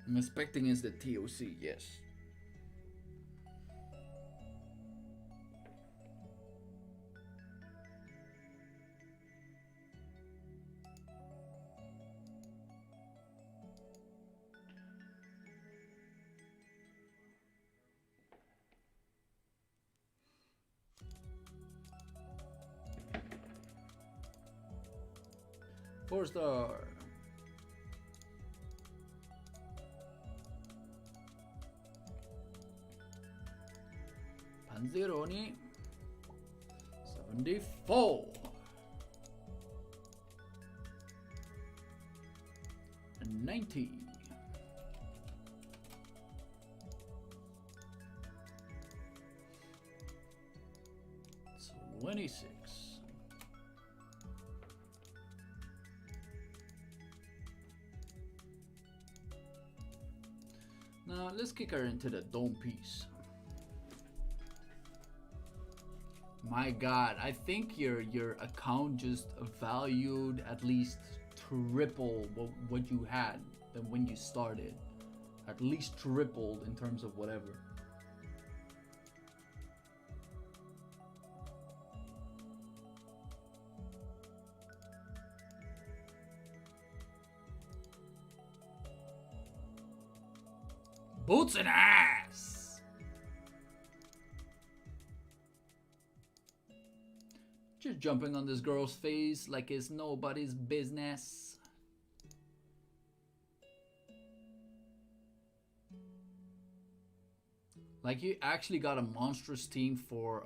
I'm expecting is the TOC, yes. Four-star. Panzeroni. 74. And 90. 26. Now let's kick her into the dome piece. My God, I think your account just valued at least triple what you had than when you started. At least tripled in terms of whatever. Boots and ass! Just jumping on this girl's face like it's nobody's business. Like you actually got a monstrous team for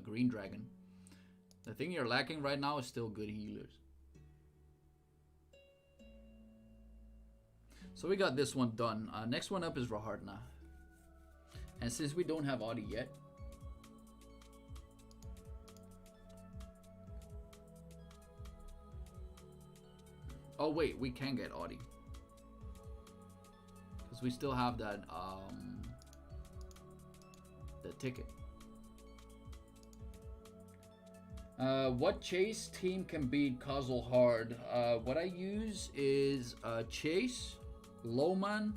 Green Dragon. The thing you're lacking right now is still good healers. So we got this one done. Next one up is Rahardna. And since we don't have Audi yet, oh wait, we can get Audi. Because we still have that the ticket. What Chase team can beat Causal hard? What I use is Chase, Lowman,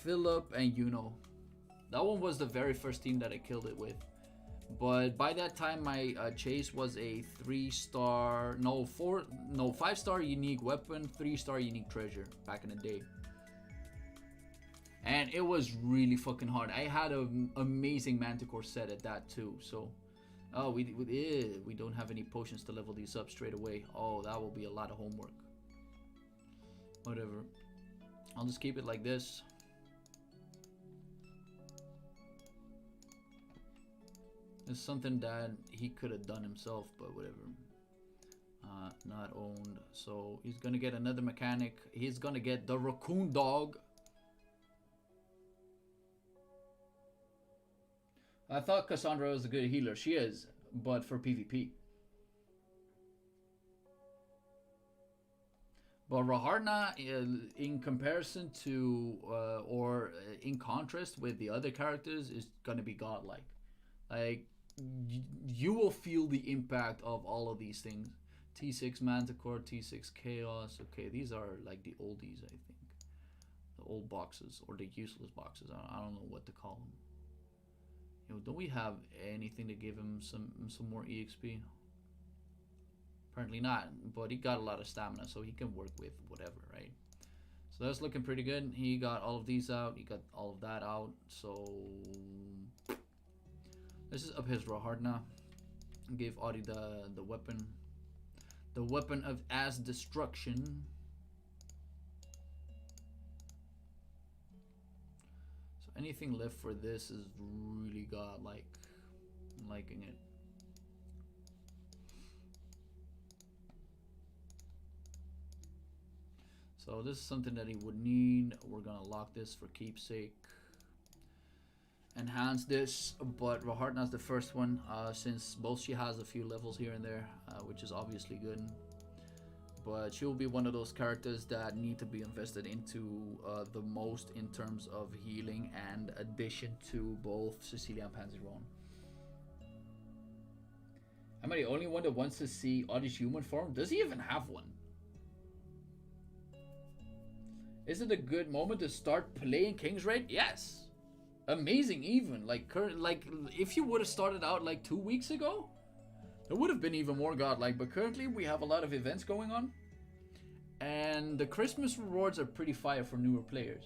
Philip, and Yuno. That one was the very first team that I killed it with. But by that time, my Chase was a 5-star unique weapon, 3-star unique treasure back in the day. And it was really fucking hard. I had an amazing Manticore set at that too. So, oh, we don't have any potions to level these up straight away. Oh, that will be a lot of homework. Whatever. I'll just keep it like this. It's something that he could have done himself, but whatever. Not owned. So he's gonna get another mechanic. He's gonna get the raccoon dog. I thought Cassandra was a good healer. She is, but for PvP. But Rahardna, in comparison to, or in contrast with the other characters, is gonna be godlike. Like, you will feel the impact of all of these things. T6 Manticore, T6 Chaos. Okay, these are like the oldies, I think. The old boxes, or the useless boxes. I don't know what to call them. You know, don't we have anything to give him some more EXP? Apparently not, but he got a lot of stamina, so he can work with whatever, right? So that's looking pretty good. He got all of these out. He got all of that out. So this is up his Rahardna. Gave Audi the weapon. The weapon of ass destruction. So anything left for this is really godlike. I'm liking it. So this is something that he would need. We're gonna lock this for keepsake. Enhance this, but Rahardna's the first one, since both she has a few levels here and there, which is obviously good. But she will be one of those characters that need to be invested into the most in terms of healing and addition to both Cecilia and Pansy Roan. Am I the only one that wants to see Audie's human form? Does he even have one? Is it a good moment to start playing King's Raid? Yes. Amazing even. Like if you would have started out like 2 weeks ago, it would have been even more godlike. But currently we have a lot of events going on. And the Christmas rewards are pretty fire for newer players.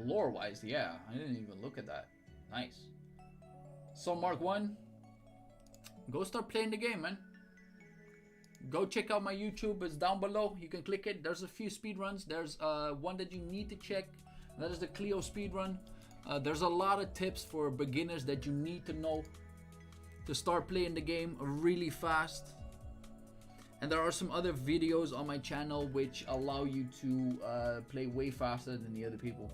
Lore wise, yeah. I didn't even look at that. Nice. So Mark 1, go start playing the game, man. Go check out my YouTube. It's down below. You can click it. There's a few speedruns. There's one that you need to check. That is the Clio speedrun. There's a lot of tips for beginners that you need to know to start playing the game really fast. And there are some other videos on my channel which allow you to play way faster than the other people.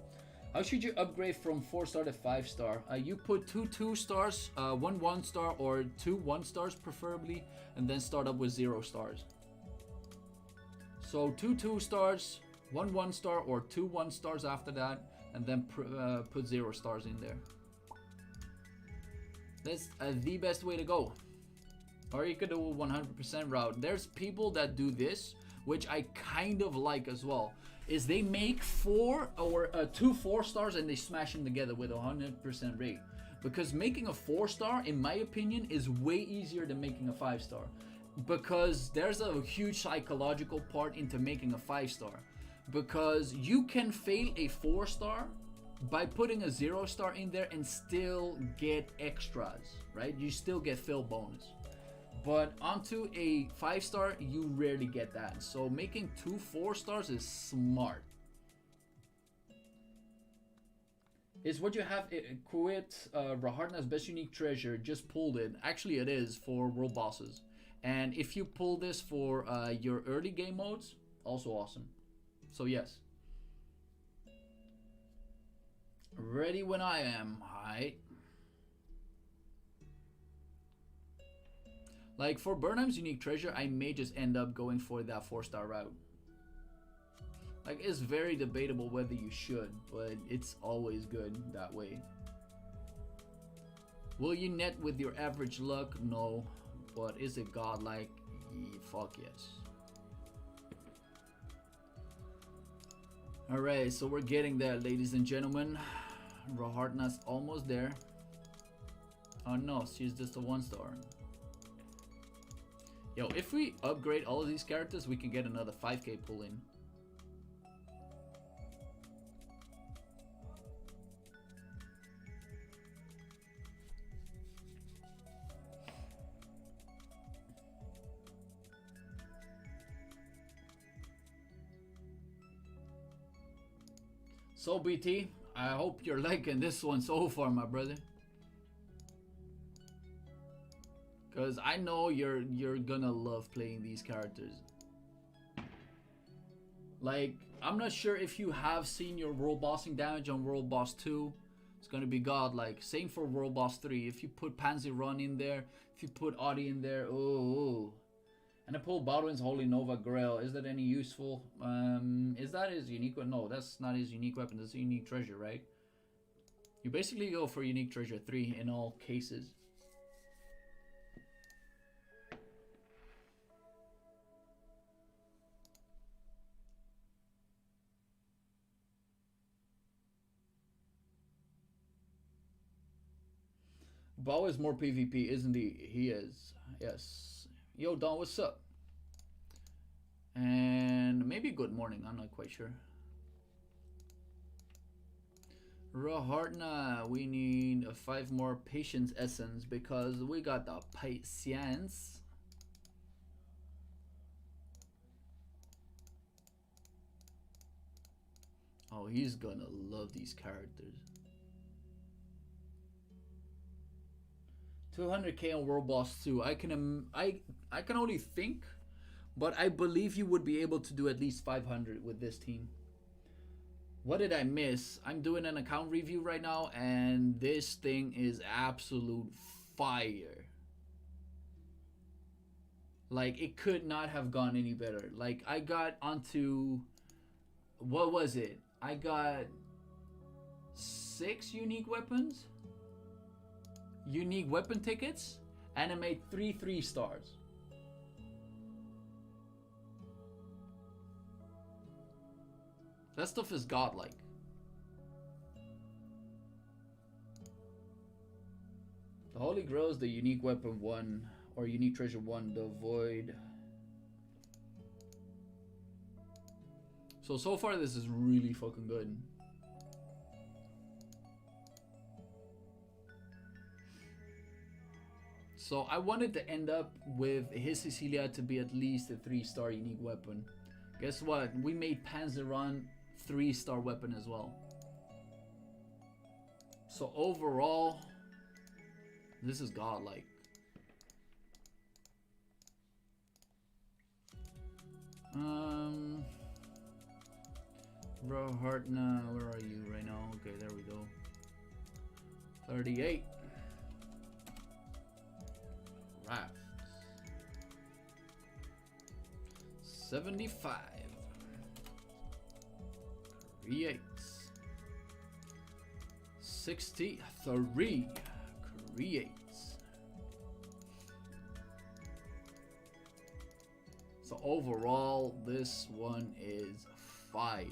How should you upgrade from 4-star to 5-star? You put 2 2-stars, 1 1-star, or 2 1-stars preferably, and then start up with 0 stars. So 2 2-stars, 1 1-star, or 2 1-stars after that, and then put 0 stars in there. That's the best way to go. Or you could do a 100% route. There's people that do this, which I kind of like as well. Is they make 4 or 2 4-stars and they smash them together with a 100% rate. Because making a 4-star, in my opinion, is way easier than making a 5-star. Because there's a huge psychological part into making a 5-star. Because you can fail a 4-star by putting a 0-star in there and still get extras, right? You still get fill bonus. But onto a 5-star, you rarely get that. So making 2 4-stars is smart. Is what you have quit Raharna's best unique treasure, just pulled it. Actually it is for world bosses. And if you pull this for your early game modes, also awesome. So yes. Ready when I am. Alright. Like for Burnham's unique treasure, I may just end up going for that 4-star route. Like it's very debatable whether you should, but it's always good that way. Will you net with your average luck? No. But is it godlike? Fuck yes. Alright, so we're getting there, ladies and gentlemen. Raharna's almost there. Oh no, she's just a 1-star. Yo, if we upgrade all of these characters, we can get another 5k pull in. So BT, I hope you're liking this one so far, my brother. Because I know you're gonna love playing these characters. Like, I'm not sure if you have seen your world bossing damage on World Boss 2. It's gonna be godlike. Same for World Boss 3. If you put Pansi Run in there, if you put Audi in there, oh. And I pulled Baldwin's Holy Nova Grail. Is that any useful? Is that his unique weapon? No, that's not his unique weapon. That's a unique treasure, right? You basically go for unique treasure 3 in all cases. Bao is more PvP, isn't he? He is. Yes. Yo, Don, what's up? And maybe good morning. I'm not quite sure. Raharna, we need 5 more patience essence because we got the patience. Oh, he's gonna love these characters. 200k on World Boss 2. I can only think, but I believe you would be able to do at least 500 with this team. What did I miss? I'm doing an account review right now, and this thing is absolute fire. Like, it could not have gone any better. Like, I got onto, what was it? I got 6 unique weapons. Unique weapon tickets, and I made 3 3-stars. That stuff is godlike. The Holy Grail is the unique weapon 1 or unique treasure 1, the void. So far this is really fucking good. So I wanted to end up with his Cecilia to be at least a 3-star unique weapon. Guess what? We made Panzeron 3-star weapon as well. So overall, this is godlike. Raharna, where are you right now? Okay, there we go. 38. Rafts. 75. Creates. 63. Creates. overall, this one is fire.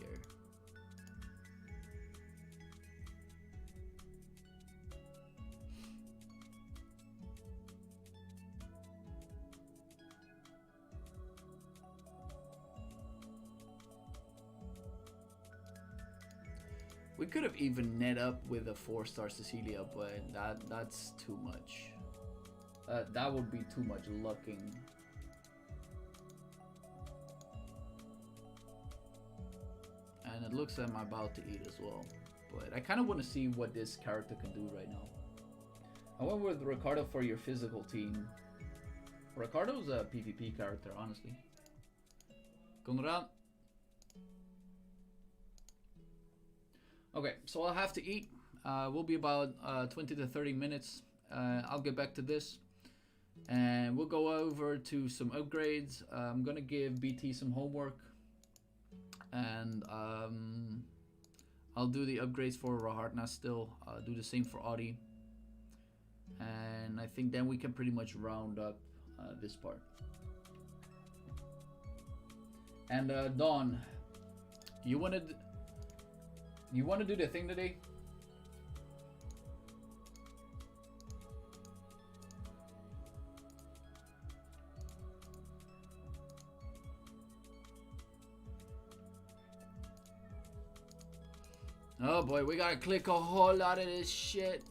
We could have even net up with a 4-star Cecilia, but that's too much. That would be too much lucking. And it looks like I'm about to eat as well. But I kind of want to see what this character can do right now. I went with Ricardo for your physical team. Ricardo's a PvP character, honestly. Conrad. Okay, so I'll have to eat. We'll be about 20 to 30 minutes. I'll get back to this. And we'll go over to some upgrades. I'm going to give BT some homework. And I'll do the upgrades for Rahartna still. Do the same for Audi. And I think then we can pretty much round up this part. And Dawn, you want to do the thing today? Oh boy, we gotta click a whole lot of this shit.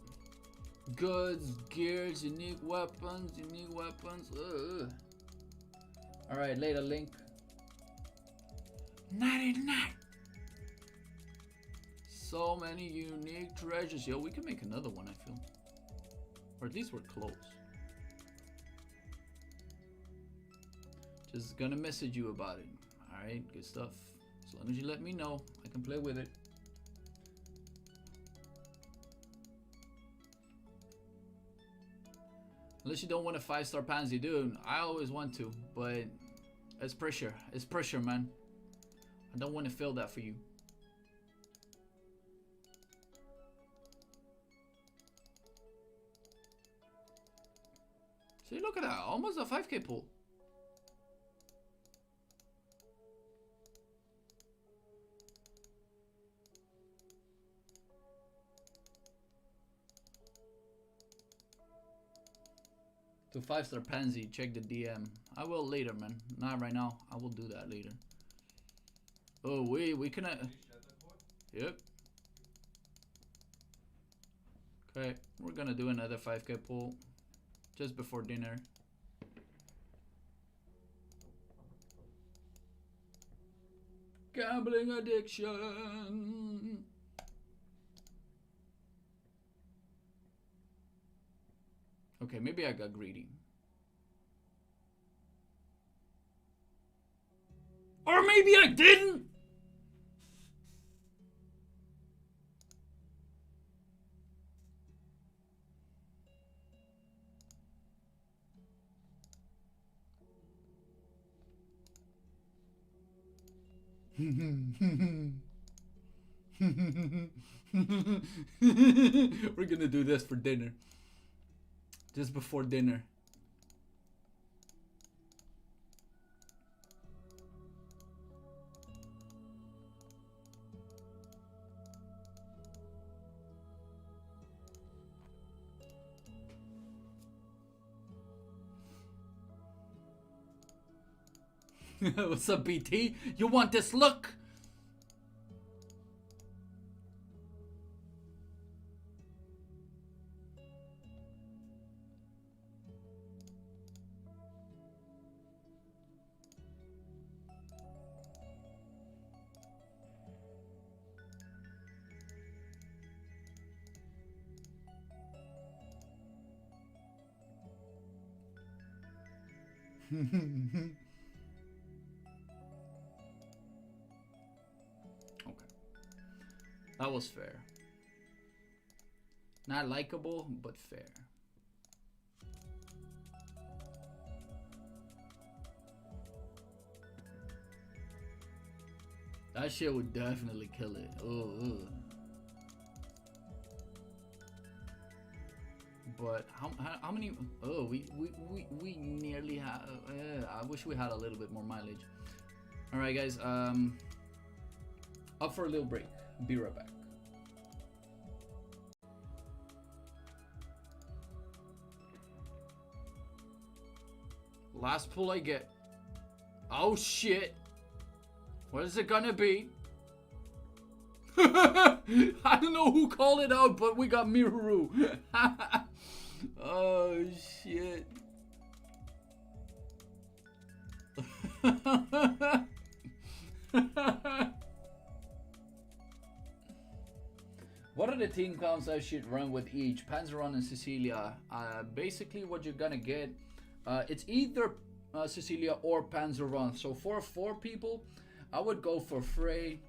Goods, gears, unique weapons. Ugh. Alright, later, Link. 99. So many unique treasures. Yo, we can make another one, I feel. Or at least we're close. Just gonna message you about it. Alright, good stuff. As long as you let me know, I can play with it. Unless you don't want a 5-star Pansi, dude. I always want to, but it's pressure. It's pressure, man. I don't want to feel that for you. See, look at that. Almost a 5k pull. To 5-star Pansy, check the DM. I will later, man. Not right now. I will do that later. Oh, we can. Yep. Okay, we're gonna do another 5k pull just before dinner. Gambling addiction. Okay, maybe I got greedy. Or maybe I didn't! We're gonna do this for dinner. Just before dinner. What's up, BT? You want this look? Okay. That was fair. Not likable, but fair. That shit would definitely kill it. Oh, but how many? Oh, we nearly have. I wish we had a little bit more mileage. All right, guys. Up for a little break. Be right back. Last pull I get. Oh shit. What is it gonna be? I don't know who called it out, but we got Miru. Oh shit. What are the team counts I should run with each? Panzeron and Cecilia. Basically what you're gonna get, it's either Cecilia or Panzeron. So for 4 people, I would go for Frey,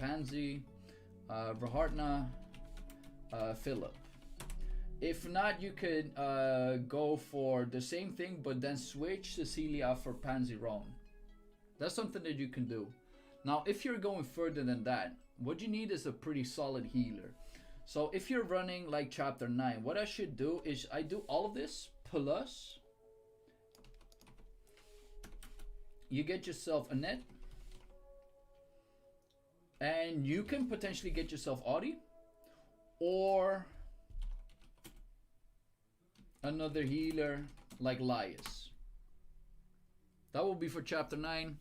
Pansi, Verhartna, Philip. If not, you could go for the same thing, but then switch Cecilia for Panzeron. That's something that you can do. Now, if you're going further than that, what you need is a pretty solid healer. So if you're running like chapter 9, what I should do is I do all of this plus you get yourself a net, and you can potentially get yourself Audi or another healer like Lias. That will be for chapter 9.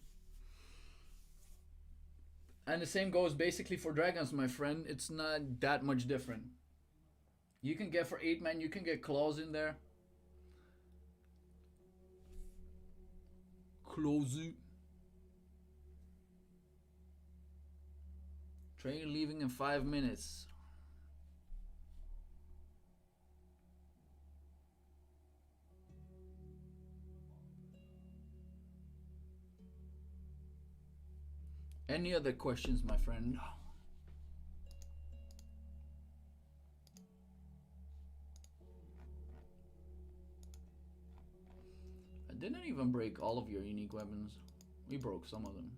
And the same goes basically for dragons, my friend. It's not that much different. You can get for 8 man, you can get claws in there. Claws. Train leaving in 5 minutes. Any other questions, my friend? I didn't even break all of your unique weapons. We broke some of them.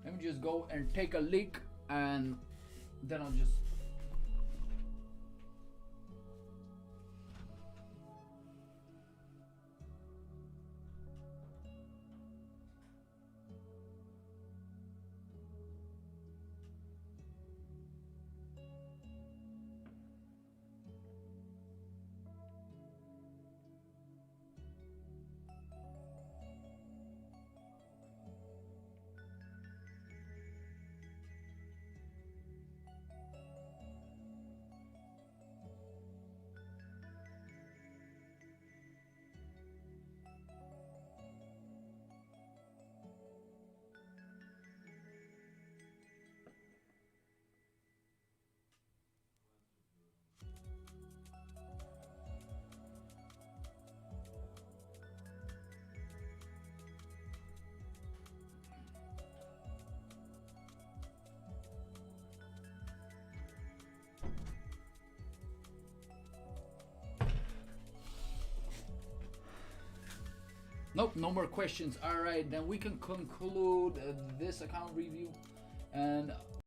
Let me just go and take a leak, and then I'll just... Nope, no more questions. All right, then we can conclude this account review. And